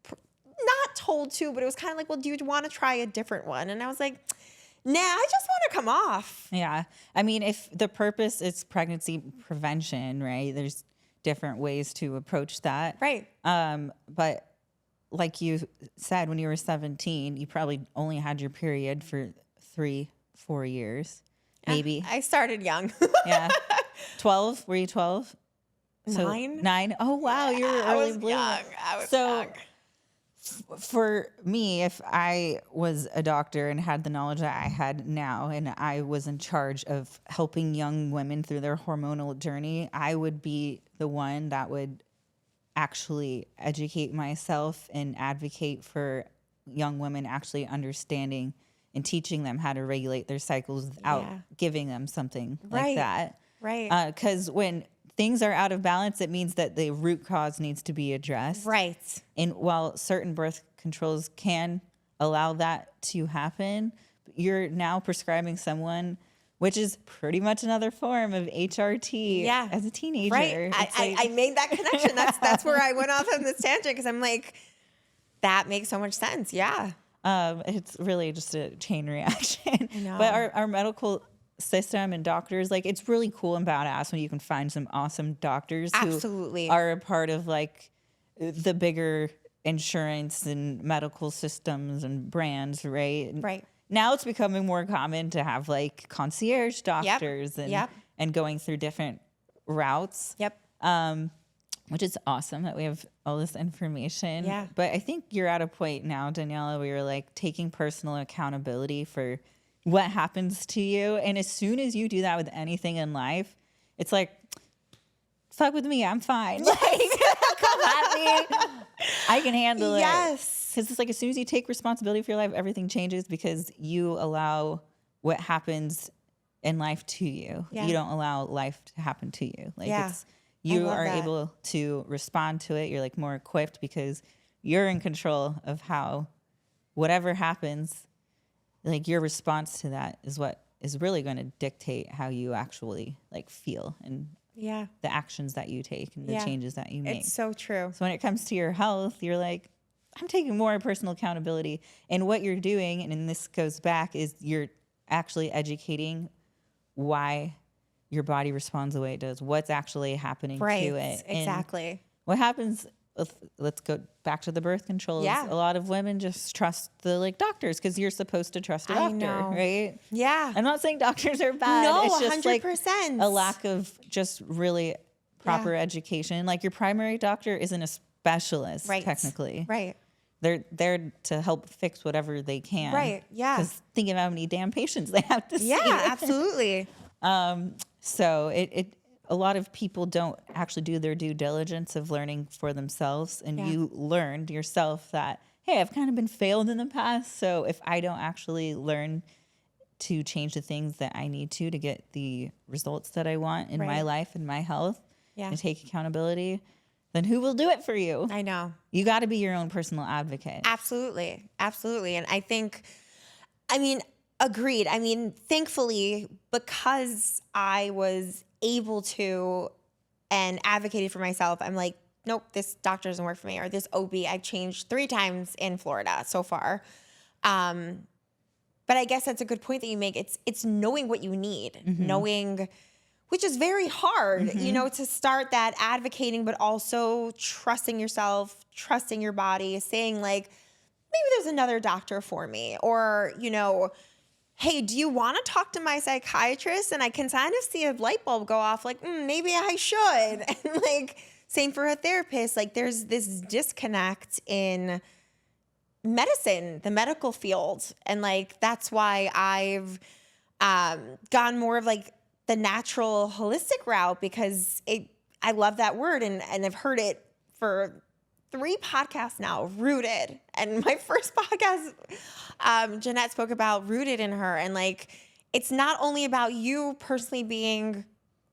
not told to, but it was kind of like, well, do you want to try a different one? And I was like, nah, I just want to come off. Yeah. I mean, if the purpose is pregnancy prevention, right, there's different ways to approach that. Right. But like you said, when you were 17, you probably only had your period for 3-4 years, maybe. I started young. Yeah. 12? Were you 12? 9? Oh, wow. You were early bloomer. I was young. For me, if I was a doctor and had the knowledge that I had now, and I was in charge of helping young women through their hormonal journey, I would be the one that would actually educate myself and advocate for young women actually understanding and teaching them how to regulate their cycles without giving them something like that. Right. Because when things are out of balance, it means that the root cause needs to be addressed. Right. And while certain birth controls can allow that to happen, you're now prescribing someone, which is pretty much another form of HRT as a teenager. Right. I made that connection. That's where I went off on this tangent, because I'm like, that makes so much sense. Yeah. It's really just a chain reaction. I know. But our medical system and doctors, like, it's really cool and badass when you can find some awesome doctors Absolutely. who are a part of like the bigger insurance and medical systems and brands, right? Right. Now it's becoming more common to have like concierge doctors and going through different routes. Yep. Which is awesome that we have all this information. Yeah. But I think you're at a point now, Daniela, where you're like taking personal accountability for what happens to you. And as soon as you do that with anything in life, it's like, fuck with me, I'm fine. Like, come at me. I can handle it. Yes. Because it's like, as soon as you take responsibility for your life, everything changes, because you allow what happens in life to you. Yeah. You don't allow life to happen to you. Like, Yeah. you are able to respond to it. You're like more equipped because you're in control of how whatever happens, like your response to that is what is really going to dictate how you actually like feel and the actions that you take and the changes that you make. It's so true. So when it comes to your health, you're like, I'm taking more personal accountability. And what you're doing, and this goes back, is you're actually educating why your body responds the way it does, what's actually happening to it. Exactly. And what happens, let's go back to the birth controls. Yeah. A lot of women just trust the like doctors because you're supposed to trust a doctor, right? Yeah. I'm not saying doctors are bad. No, it's just 100%. like a lack of just really proper education. Like your primary doctor isn't a specialist, technically. Right. They're there to help fix whatever they can. Right. Yeah. Because think of how many damn patients they have to see. Yeah, absolutely. So a lot of people don't actually do their due diligence of learning for themselves. And you learned yourself that, hey, I've kind of been failed in the past. So if I don't actually learn to change the things that I need to get the results that I want in my life and my health and take accountability, then who will do it for you? I know. You got to be your own personal advocate. Absolutely. Absolutely. And I think, agreed. Thankfully, because I was able to and advocated for myself, I'm like, nope, this doctor doesn't work for me, or this OB, I've changed 3 times in Florida so far. But I guess that's a good point that you make. It's knowing what you need, knowing, which is very hard, to start that advocating, but also trusting yourself, trusting your body, saying like, maybe there's another doctor for me, or, hey, do you want to talk to my psychiatrist? And I can kind of see a light bulb go off, like, maybe I should. And like, same for a therapist. Like, there's this disconnect in medicine, the medical field. And like, that's why I've gone more of like the natural holistic route, because I love that word. And I've heard it for 3 podcasts now, rooted. And my first podcast, Jeanette spoke about rooted in her. And like, it's not only about you personally being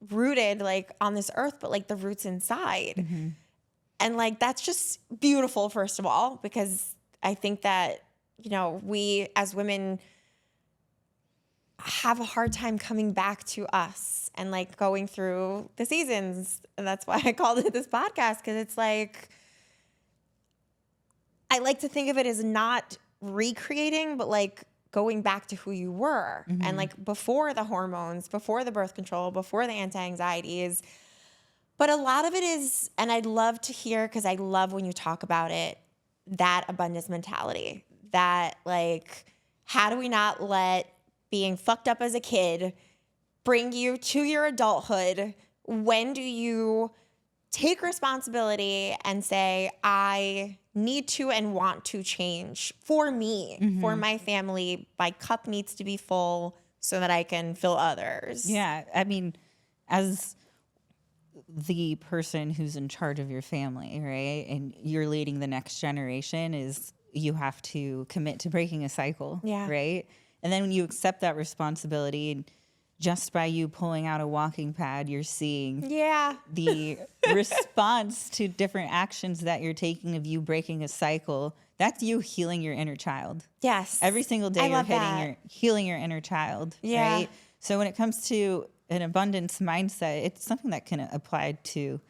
rooted like on this earth, but like the roots inside. And like, that's just beautiful, first of all, because I think that, we as women have a hard time coming back to us and like going through the seasons. And that's why I called it this podcast, because it's like, I like to think of it as not recreating, but like going back to who you were. And like before the hormones, before the birth control, before the anti-anxieties. But a lot of it is, and I'd love to hear, because I love when you talk about it, that abundance mentality, that like, how do we not let being fucked up as a kid bring you to your adulthood? When do you take responsibility and say, I need to and want to change for me, for my family? My cup needs to be full so that I can fill others. Yeah. As the person who's in charge of your family, right? And you're leading the next generation, is you have to commit to breaking a cycle, right? And then when you accept that responsibility, and just by you pulling out a walking pad, you're seeing the response to different actions that you're taking of you breaking a cycle. That's you healing your inner child. Yes. Every single day you're healing your inner child, right? So when it comes to an abundance mindset, it's something that can apply to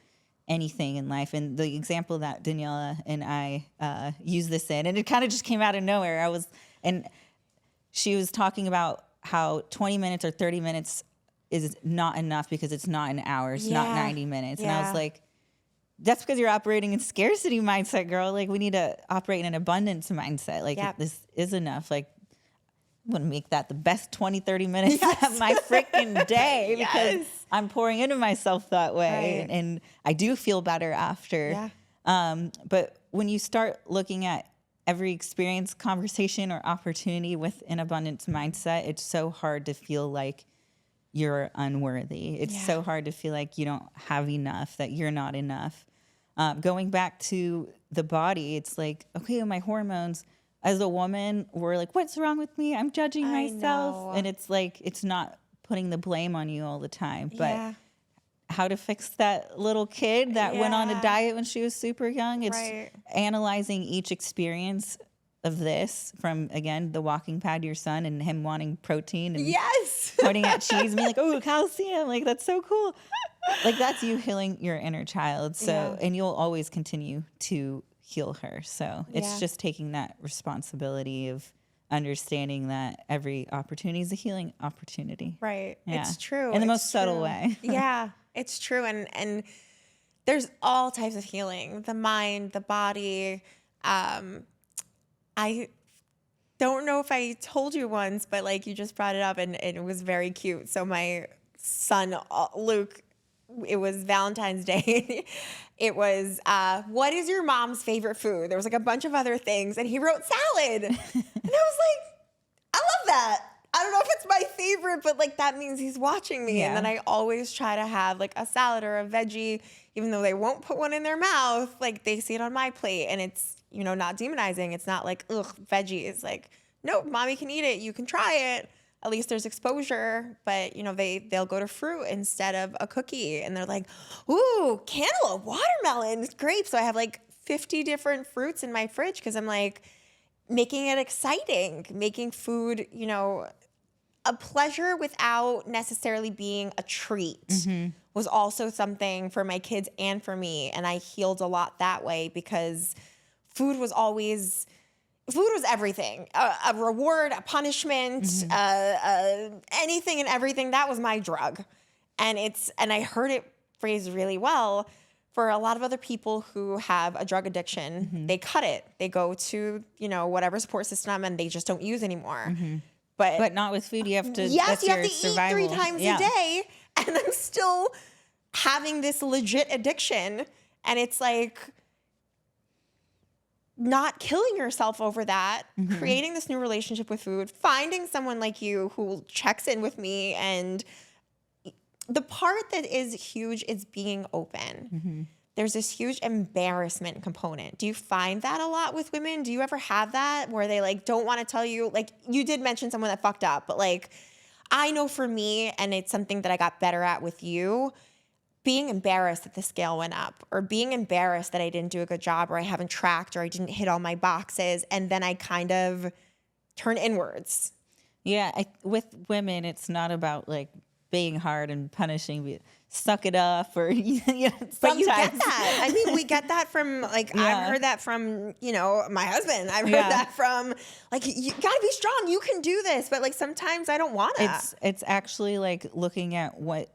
anything in life. And the example that Daniela and I use this in, and it kind of just came out of nowhere. She was talking about how 20 minutes or 30 minutes is not enough because it's not an hour, it's not 90 minutes. And I was like, that's because you're operating in scarcity mindset, girl. Like, we need to operate in an abundance mindset. Like, this is enough. Like, I want to make that the best 20, 30 minutes of my freaking day because I'm pouring into myself that way. And I do feel better after. But when you start looking at every experience, conversation, or opportunity with an abundance mindset, it's so hard to feel like you're unworthy. It's so hard to feel like you don't have enough, that you're not enough. Going back to the body, it's like, okay, my hormones, as a woman, we're like, what's wrong with me? I'm judging myself. And it's like, it's not putting the blame on you all the time, but how to fix that little kid that went on a diet when she was super young. It's analyzing each experience of this, from, again, the walking pad to your son and him wanting protein and pointing at cheese and being like, oh, calcium. Like, that's so cool. Like, that's you healing your inner child. So, and you'll always continue to heal her. So it's just taking that responsibility of understanding that every opportunity is a healing opportunity. Right. Yeah. It's true. In the most subtle way. It's true. And there's all types of healing, the mind, the body. I don't know if I told you once, but like, you just brought it up and it was very cute. So my son, Luke, it was Valentine's Day. It was, what is your mom's favorite food? There was like a bunch of other things, and he wrote salad. And I was like, I love that. I don't know if it's my favorite, but like that means he's watching me. Yeah. And then I always try to have like a salad or a veggie, even though they won't put one in their mouth. Like they see it on my plate, and it's, you know, not demonizing. It's not like, ugh, veggies. Like, nope, mommy can eat it. You can try it. At least there's exposure. But, you know, they'll go to fruit instead of a cookie. And they're like, ooh, cantaloupe, watermelon, grapes. So I have like 50 different fruits in my fridge because I'm like making it exciting, making food, you know, a pleasure without necessarily being a treat was also something for my kids and for me. And I healed a lot that way because food was everything, a reward, a punishment, anything and everything. That was my drug. And I heard it phrased really well for a lot of other people who have a drug addiction. They cut it. They go to, you know, whatever support system and they just don't use anymore. But not with food. You have to. yes, that's you have your to survival. eat 3 times a day. And I'm still having this legit addiction. And it's like not killing yourself over that, creating this new relationship with food, finding someone like you who checks in with me. And the part that is huge is being open. There's this huge embarrassment component. Do you find that a lot with women? Do you ever have that where they like don't want to tell you? Like you did mention someone that fucked up, but like I know for me, and it's something that I got better at with you, being embarrassed that the scale went up, or being embarrassed that I didn't do a good job, or I haven't tracked, or I didn't hit all my boxes, and then I kind of turn inwards. Yeah, with women, it's not about like being hard and punishing. Suck it up, or you know, but you get that. I mean, we get that from like I've heard that from, you know, my husband. I've heard that from like, you gotta be strong. You can do this, but like sometimes I don't wanna. It's actually like looking at what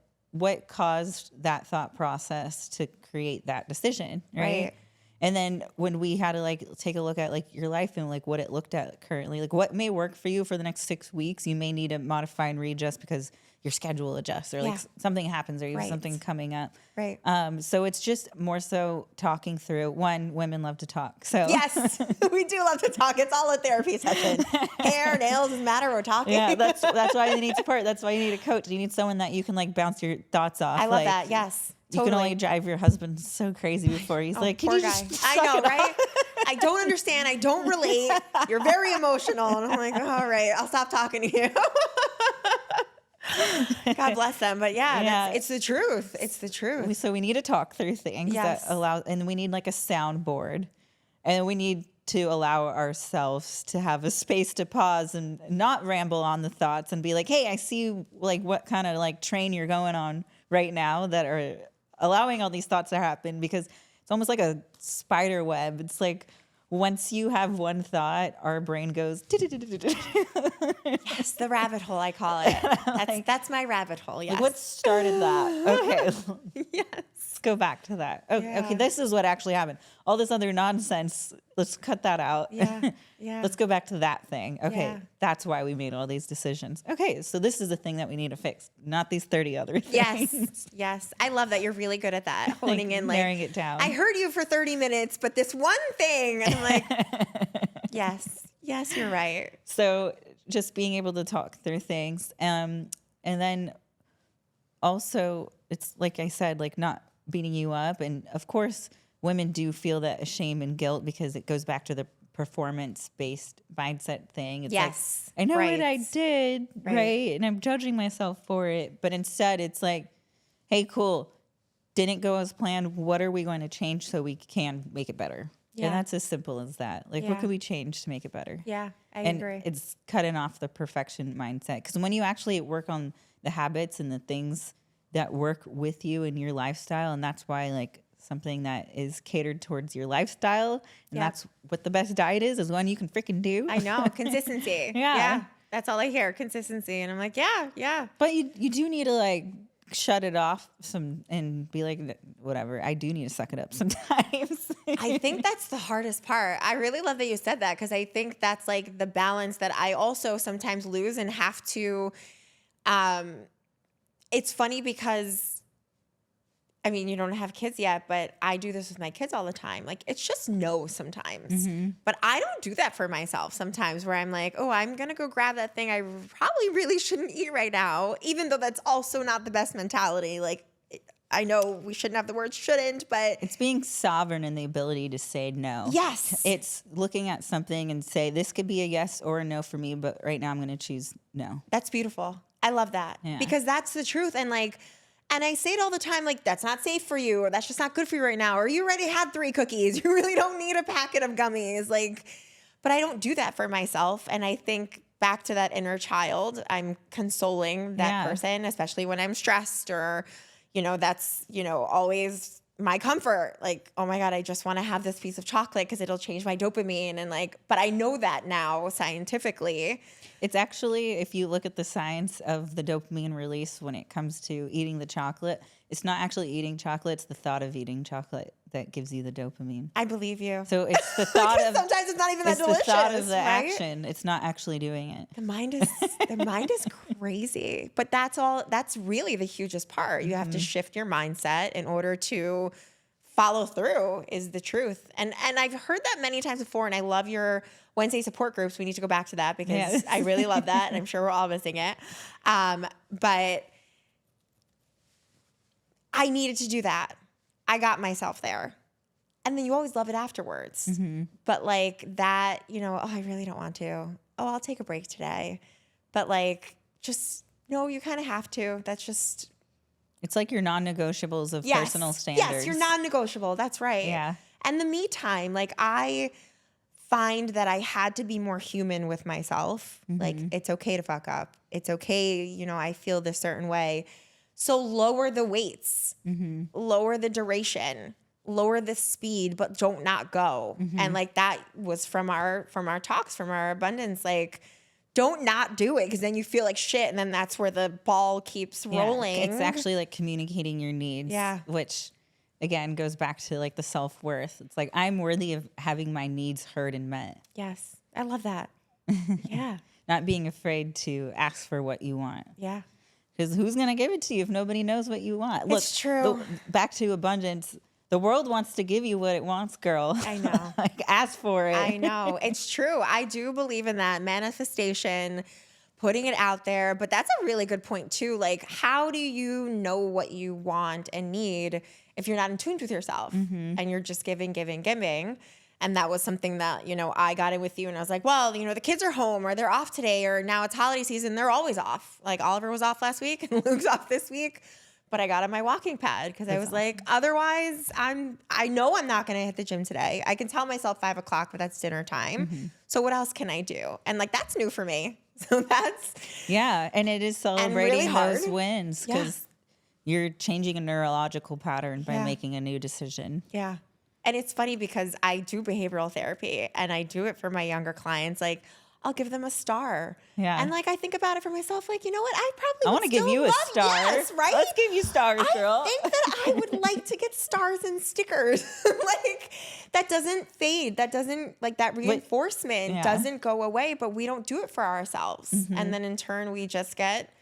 caused that thought process to create that decision, right? And then when we had to like take a look at like your life and like what it looked at currently, like what may work for you for the next 6 weeks, you may need to modify and readjust because your schedule adjusts, or like something happens, or you have something coming up. Right. So it's just more so talking through. One, women love to talk. So yes, we do love to talk. It's all a therapy session. Hair, nails, doesn't matter. We're talking. Yeah, that's why you need support. That's why you need a coach. You need someone that you can like bounce your thoughts off. I love that. Yes. You can only drive your husband so crazy before he's like, can poor you guy. just I know, right? I don't understand. I don't relate. You're very emotional. And I'm like, all right, I'll stop talking to you. God bless them. But it's the truth. It's the truth. So we need to talk through things that allow, and we need like a soundboard, and we need to allow ourselves to have a space to pause and not ramble on the thoughts and be like, hey, I see like what kind of like train you're going on right now that are allowing all these thoughts to happen, because it's almost like a spider web. It's like once you have one thought, our brain goes. Yes, the rabbit hole, I call it. That's my rabbit hole. Yes. Like, what started that? Okay. Yes. Let's go back to that. Okay, this is what actually happened. All this other nonsense, let's cut that out. Yeah. Let's go back to that thing. Okay, Yeah. that's why we made all these decisions. Okay, so this is the thing that we need to fix, not these 30 other things. Yes. I love that. You're really good at that. Honing in, like, narrowing it down. I heard you for 30 minutes, but this one thing, and I'm like, yes, you're right. So just being able to talk through things. And then also, it's like I said, like not beating you up. And of course, women do feel that shame and guilt because it goes back to the performance-based mindset thing. It's yes. like, I know what I did, right? And I'm judging myself for it. But instead, it's like, hey, cool, didn't go as planned. What are we going to change so we can make it better? Yeah. And that's as simple as that. Like, what could we change to make it better? Yeah, I agree. It's cutting off the perfection mindset. Because when you actually work on the habits and the things that work with you in your lifestyle, and that's why, like, something that is catered towards your lifestyle, and that's what the best diet is one you can freaking do. I know. Consistency. Yeah. That's all I hear. Consistency. And I'm like, yeah. But you do need to, like, shut it off and be like, whatever, I do need to suck it up sometimes. I think that's the hardest part. I really love that you said that, because I think that's like the balance that I also sometimes lose and have to, it's funny because I mean, you don't have kids yet, but I do this with my kids all the time. Like, it's just no sometimes. But I don't do that for myself sometimes where I'm like, oh, I'm going to go grab that thing I probably really shouldn't eat right now, even though that's also not the best mentality. Like, I know we shouldn't have the word shouldn't, but it's being sovereign in the ability to say no. Yes. It's looking at something and say, this could be a yes or a no for me, but right now I'm going to choose no. That's beautiful. I love that because that's the truth. And like, and I say it all the time, like, that's not safe for you, or that's just not good for you right now, or you already had 3 cookies. You really don't need a packet of gummies. Like, but I don't do that for myself. And I think back to that inner child, I'm consoling that person, especially when I'm stressed or, you know, that's, you know, always my comfort. Like, oh my God, I just want to have this piece of chocolate because it'll change my dopamine. And like, but I know that now scientifically. It's actually, if you look at the science of the dopamine release when it comes to eating the chocolate, it's not actually eating chocolate. It's the thought of eating chocolate that gives you the dopamine. I believe you. So it's the thought of sometimes it's not even that delicious. It's the thought of the right? action. It's not actually doing it. The mind is crazy. But that's really the hugest part. You have to shift your mindset in order to follow through is the truth. And I've heard that many times before, and I love your Wednesday support groups. We need to go back to that because I really love that, and I'm sure we're all missing it. But I needed to do that. I got myself there. And then you always love it afterwards. But like that, you know, oh, I really don't want to. Oh, I'll take a break today. But like, just, no, you kind of have to. That's just... It's like your non-negotiables of personal standards. Yes, you're non-negotiable. That's right. Yeah. And the me time, like I find that I had to be more human with myself. Like, it's okay to fuck up. It's okay, you know, I feel this certain way. So lower the weights, lower the duration, lower the speed, but don't not go. And like that was from our talks, from our abundance, like don't not do it because then you feel like shit and then that's where the ball keeps rolling. It's actually like communicating your needs, which again goes back to like the self-worth. It's like I'm worthy of having my needs heard and met. Yes. I love that. Yeah. Not being afraid to ask for what you want. Yeah. Because who's going to give it to you if nobody knows what you want? Look, it's true. Back to abundance. The world wants to give you what it wants, girl. I know. Like, ask for it. I know. It's true. I do believe in that manifestation, putting it out there. But that's a really good point, too. Like, how do you know what you want and need if you're not in tune with yourself and you're just giving, giving, giving? And that was something that, you know, I got in with you and I was like, well, you know, the kids are home or they're off today or now it's holiday season. They're always off. Like Oliver was off last week and Luke's off this week. But I got on my walking pad because I was like, otherwise I know I'm not going to hit the gym today. I can tell myself 5 o'clock, but that's dinner time. So what else can I do? And like, that's new for me. So that's. Yeah. And it is celebrating really those wins because you're changing a neurological pattern by making a new decision. Yeah. And it's funny because I do behavioral therapy and I do it for my younger clients. Like, I'll give them a star. Yeah. And like, I think about it for myself, like, you know what? I want to give you a star. Yes, right? Let's give you stars, girl. I think that I would like to get stars and stickers. Like, that doesn't fade. That doesn't, like, that reinforcement doesn't go away, but we don't do it for ourselves. And then in turn, we just get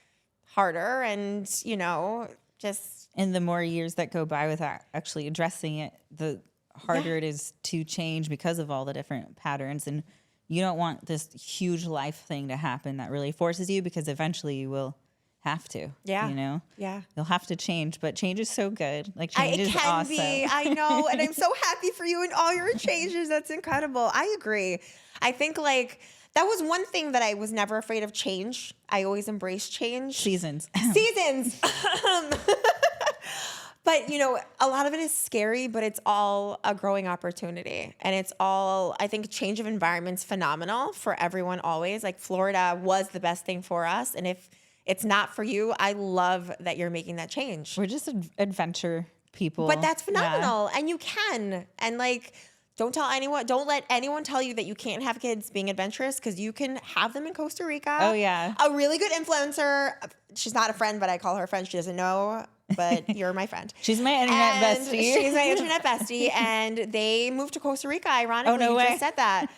harder and, you know, just. And the more years that go by without actually addressing it, the harder it is to change because of all the different patterns. And you don't want this huge life thing to happen that really forces you because eventually you will have to. Yeah. You know? Yeah. You'll have to change, but change is so good. Like change is awesome. I know. And I'm so happy for you and all your changes. That's incredible. I agree. I think like that was one thing that I was never afraid of change. I always embrace change. Seasons. But, you know, a lot of it is scary, but it's all a growing opportunity. And it's all, I think, change of environment's phenomenal for everyone always. Like Florida was the best thing for us. And if it's not for you, I love that you're making that change. We're just adventure people. But that's phenomenal. Yeah. And you can. And like, don't let anyone tell you that you can't have kids being adventurous because you can have them in Costa Rica. Oh, yeah. A really good influencer. She's not a friend, but I call her a friend. She doesn't know. But you're my friend. She's my internet bestie. She's my internet bestie. And they moved to Costa Rica, ironically. Oh, no way. You just said that.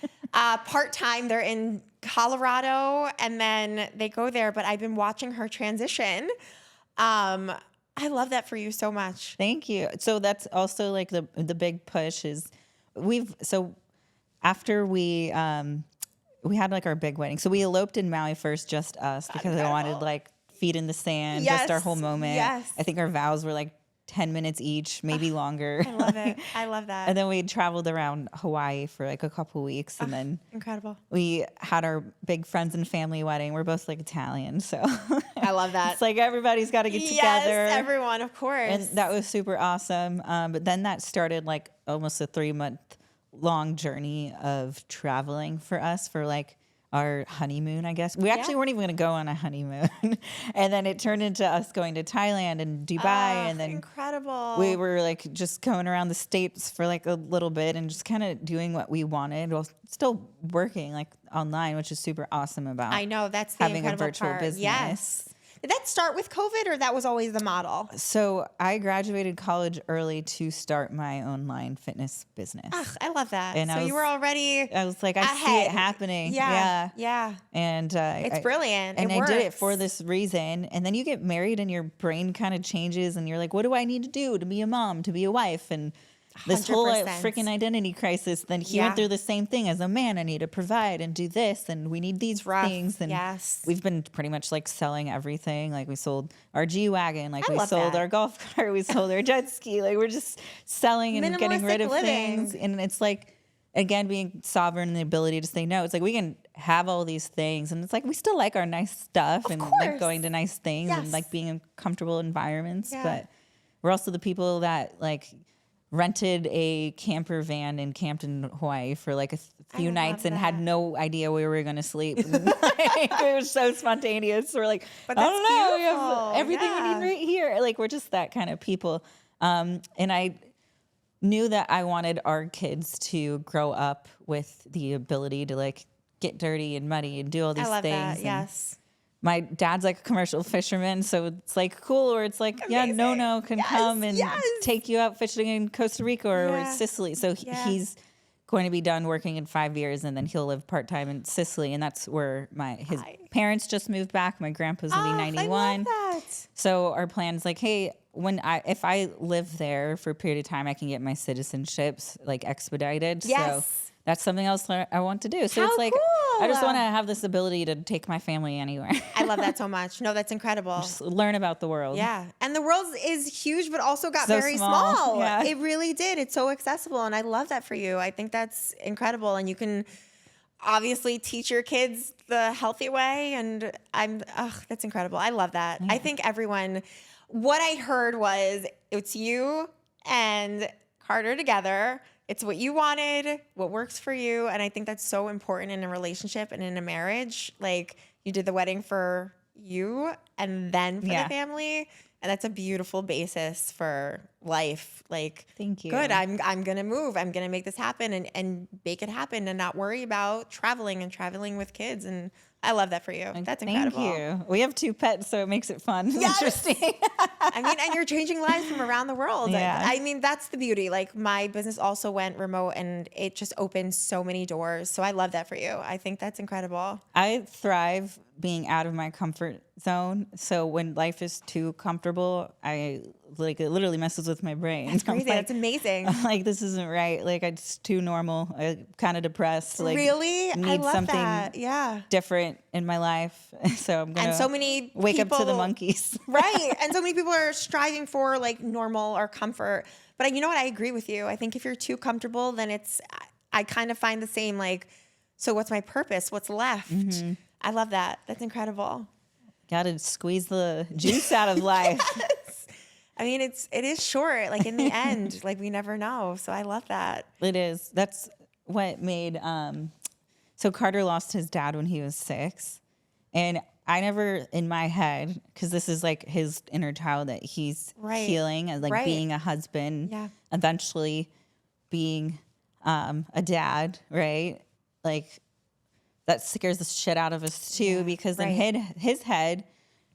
Part-time, they're in Colorado, and then they go there. But I've been watching her transition. I love that for you so much. Thank you. So that's also like the big push is after we had like our big wedding. So we eloped in Maui first, just us, because I wanted like feet in the sand, just our whole moment. Yes. I think our vows were like 10 minutes each, maybe longer. I love it. I love that. And then we traveled around Hawaii for like a couple weeks, and then incredible. we had our big friends and family wedding. We're both like Italian, so I love that. It's like everybody's got to get together. Yes, everyone, of course. And that was super awesome. But then that started like almost a 3-month long journey of traveling for us for like our honeymoon, I guess. We actually weren't even going to go on a honeymoon. And then it turned into us going to Thailand and Dubai. And then incredible. we were like just going around the States for like a little bit and just kind of doing what we wanted while still working like online, which is super awesome about I know, that's the having a incredible virtual part. business. Yes. Did that start with COVID or that was always the model? So I graduated college early to start my online fitness business. Ugh, I love that. And so you were already I was like, I see ahead. it happening. Yeah. And It's brilliant. And It I did it works. for this reason. And then you get married and your brain kind of changes and you're like, what do I need to do to be a mom, to be a wife? And this whole 100%. freaking identity crisis. Then he went through the same thing as a man. I need to provide and do this, and we need these things. And we've been pretty much like selling everything. Like we sold our G-Wagon, like we sold our golf cart, we sold our jet ski. Like we're just selling and getting rid of things. And it's like, again, being sovereign and the ability to say no. It's like we can have all these things, and it's like we still like our nice stuff and like going to nice things and like being in comfortable environments. But we're also the people that like rented a camper van and camped in Hawaii for like a few nights and had no idea where we were going to sleep. It was so spontaneous. We're like, but I don't know, we have beautiful. everything we need right here. Like we're just that kind of people. And I knew that I wanted our kids to grow up with the ability to like get dirty and muddy and do all these I love things. that. Yes. My dad's like a commercial fisherman, so it's like cool, or it's like, Amazing. no can come and take you out fishing in Costa Rica or Sicily. So he's going to be done working in 5 years, and then he'll live part-time in Sicily. And that's where his parents just moved back. My grandpa's gonna be 91. I love that. So our plan's like, hey, if I live there for a period of time, I can get my citizenships like expedited. Yes. So that's something else I want to do. So How it's like, cool. I just want to have this ability to take my family anywhere. I love that so much. No, that's incredible. Just learn about the world. Yeah. And the world is huge, but also got So very small. small. Yeah. It really did. It's so accessible. And I love that for you. I think that's incredible. And you can obviously teach your kids the healthy way. And that's incredible. I love that. I think what I heard was it's you and Carter together. It's what you wanted, what works for you. And I think that's so important in a relationship and in a marriage. Like you did the wedding for you and then for the family. And that's a beautiful basis for life. Like, thank you. Good. I'm going to move. I'm going to make this happen and make it happen and not worry about traveling with kids. And I love that for you. That's incredible. Thank you. We have 2 pets, so it makes it fun and interesting. I mean, and you're changing lives from around the world. Yeah. I mean, that's the beauty. Like my business also went remote and it just opened so many doors. So I love that for you. I think that's incredible. I thrive being out of my comfort zone. So when life is too comfortable, it literally messes with my brain. That's crazy. Like, That's amazing. I'm like, this isn't right. Like it's too normal. I'm kind of depressed. Like really? need I love something that. Yeah. different in my life. So I'm gonna so many wake up to the people- monkeys. Right. And so many people are striving for like normal or comfort. But you know what? I agree with you. I think if you're too comfortable, then I kind of find the same like, so what's my purpose? What's left? Mm-hmm. I love that. That's incredible. Got to squeeze the juice out of life. Yes. I mean, it is short. Like in the end, like we never know. So I love that. It is. That's what made. So Carter lost his dad when he was 6, and I never, in my head, because this is like his inner child that he's healing, and like being a husband, eventually being a dad, right? Like that scares the shit out of us too, because in his head,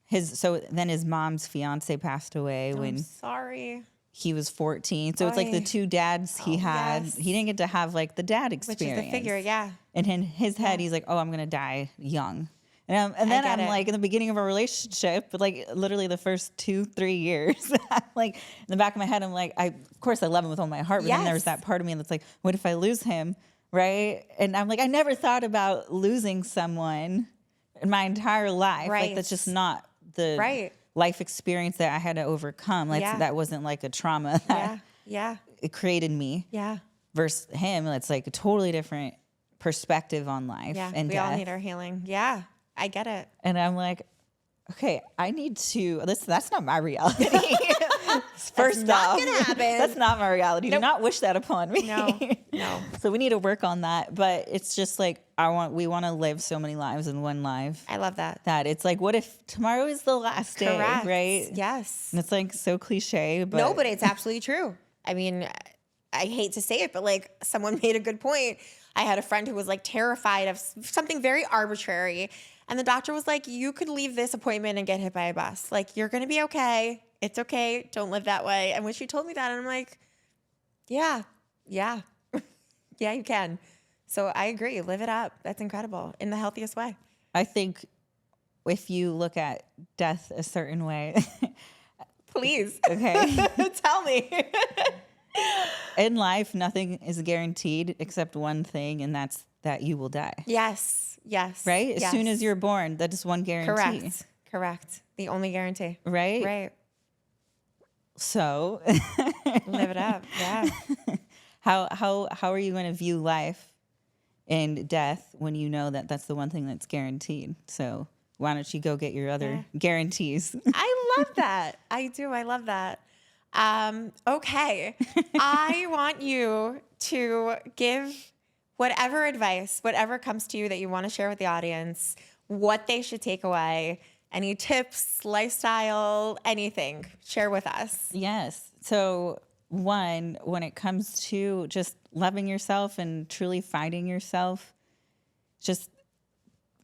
then his mom's fiance passed away when sorry. he was 14. So it's like the 2 dads he had. Yes. He didn't get to have like the dad experience. Which is the figure, yeah. And in his head, he's like, oh, I'm going to die young. And then I'm like in the beginning of a relationship, but like literally the first 2-3 years, I'm like in the back of my head, I'm like, of course I love him with all my heart, but then there's that part of me that's like, what if I lose him? Right. And I'm like, I never thought about losing someone in my entire life. Right. Like that's just not the life experience that I had to overcome. Like that wasn't like a trauma that it created me. Yeah. Versus him, it's like a totally different perspective on life. Yeah. And we all need our healing. Yeah. I get it. And I'm like, okay, I need to, that's not my reality. First off, gonna happen. That's not my reality. Nope. Do not wish that upon me. No. So we need to work on that. But it's just like, we want to live so many lives in one life. I love that. That it's like, what if tomorrow is the last day, right? Yes. And it's like so cliche, but. No, but it's absolutely true. I mean, I hate to say it, but like someone made a good point. I had a friend who was like terrified of something very arbitrary. And the doctor was like, you could leave this appointment and get hit by a bus. Like, you're going to be okay. It's okay. Don't live that way. And when she told me that, I'm like, yeah, yeah, you can. So I agree. Live it up. That's incredible in the healthiest way. I think if you look at death a certain way. Please. Okay. Tell me. In life, nothing is guaranteed except one thing, and that's that you will die. Yes. Right? As soon as you're born, that is one guarantee. Correct. The only guarantee. Right. So live it up. Yeah. How are you going to view life and death when you know that that's the one thing that's guaranteed? So why don't you go get your other guarantees? I love that. I do. I love that. Okay. I want you to give whatever advice, whatever comes to you that you want to share with the audience, what they should take away, any tips, lifestyle, anything, share with us. Yes. So one, when it comes to just loving yourself and truly finding yourself, just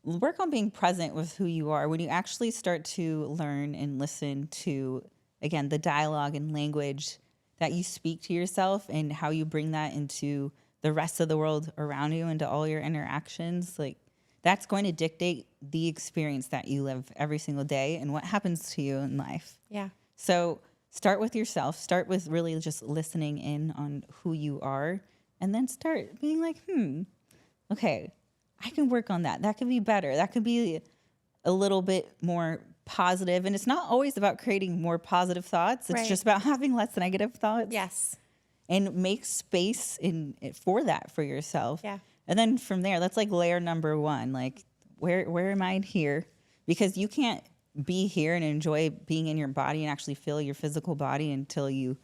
work on being present with who you are. When you actually start to learn and listen to, again, the dialogue and language that you speak to yourself and how you bring that into the rest of the world around you, into all your interactions, like that's going to dictate the experience that you live every single day and what happens to you in life. Yeah. So start with yourself. Start with really just listening in on who you are, and then start being like, okay, I can work on that. That could be better. That could be a little bit more positive. And it's not always about creating more positive thoughts. It's just about having less negative thoughts. Yes. And make space for that for yourself. Yeah. And then from there, that's like layer number one. Like, where am I here? Because you can't be here and enjoy being in your body and actually feel your physical body until you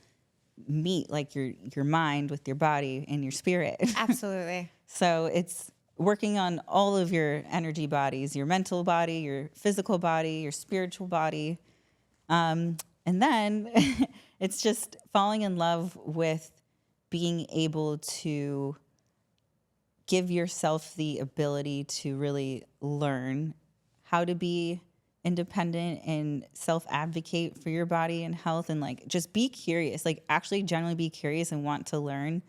meet like your mind with your body and your spirit. Absolutely. So it's working on all of your energy bodies, your mental body, your physical body, your spiritual body. And then it's just falling in love with being able to give yourself the ability to really learn how to be independent and self-advocate for your body and health, and like just be curious, like actually genuinely be curious and want to learn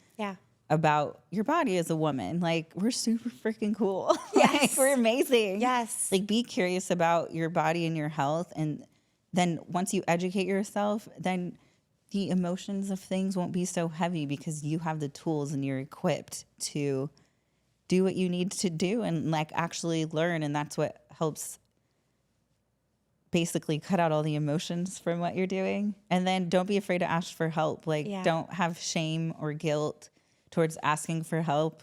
about your body as a woman. Like, we're super freaking cool. Yes. Like, we're amazing. Yes. Like, be curious about your body and your health, and then once you educate yourself, then the emotions of things won't be so heavy because you have the tools and you're equipped to do what you need to do and like actually learn. And that's what helps basically cut out all the emotions from what you're doing. And then don't be afraid to ask for help. Like, don't have shame or guilt towards asking for help.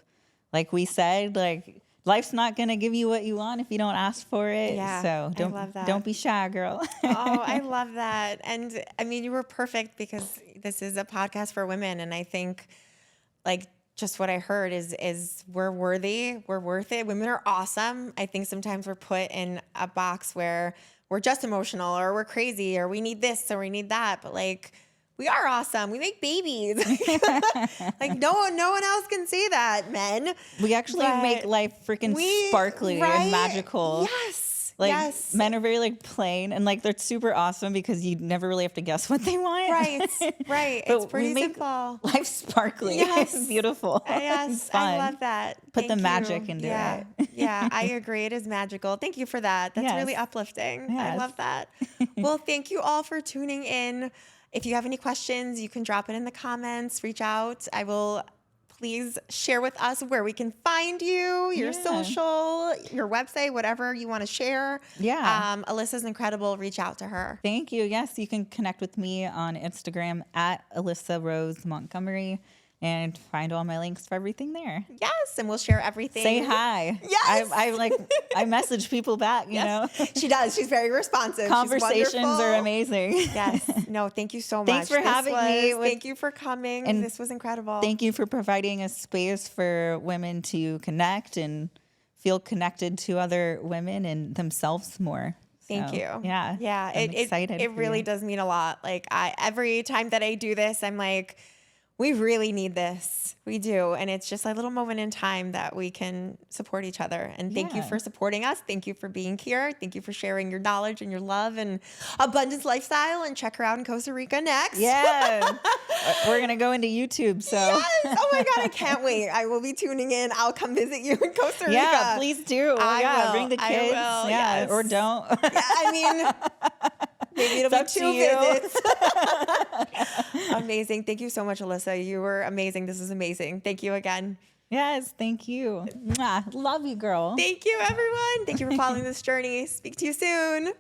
Like we said, like, life's not going to give you what you want if you don't ask for it. Yeah, so don't be shy, girl. Oh, I love that. And I mean, you were perfect because this is a podcast for women. And I think like just what I heard is we're worthy, we're worth it. Women are awesome. I think sometimes we're put in a box where we're just emotional or we're crazy or we need this or we need that. But like, we are awesome. We make babies. Like no one else can say that, men. We actually make life freaking sparkly and magical. Yes. Like Yes. men are very like plain and like they're super awesome because you never really have to guess what they want. Right. Right. But It's pretty we make simple. life sparkly. Yes. It's beautiful. Yes. It's fun. I love that. Put the Thank magic you. into yeah. it. Yeah. I agree. It is magical. Thank you for that. That's really Yes. uplifting. I Yes. love that. Well, thank you all for tuning in. If you have any questions, you can drop it in the comments, reach out. I will please share with us where we can find you, your social, your website, whatever you want to share. Yeah. Alyssa's incredible. Reach out to her. Thank you. Yes, you can connect with me on Instagram at Alyssa Rose Montgomery and find all my links for everything there. Yes, and we'll share everything. Say hi. Yes. I message people back, you know. She does. She's very responsive. Conversations She's are amazing. Yes. No, thank you so much. Thanks for having me. Thank you for coming. And this was incredible. Thank you for providing a space for women to connect and feel connected to other women and themselves more. Thank So, you. Yeah. Yeah. I'm excited It for really you. does mean a lot. Like every time that I do this, I'm like, we really need this. We do. And it's just a little moment in time that we can support each other. And thank you Yeah. for supporting us. Thank you for being here. Thank you for sharing your knowledge and your love and abundance lifestyle. And check her out in Costa Rica next. Yeah. We're going to go into YouTube. So, Yes. Oh my God. I can't wait. I will be tuning in. I'll come visit you in Costa Rica. yeah, please do. I will. Bring the I kids. will, Yeah. yes. Or don't. Yeah, I mean, maybe it'll be up to 2 you. visits. Amazing. Thank you so much, Alyssa. You were amazing. This is amazing. Thank you again. Yes. Thank you. Mwah. Love you, girl. Thank you, everyone. Thank you for following this journey. Speak to you soon.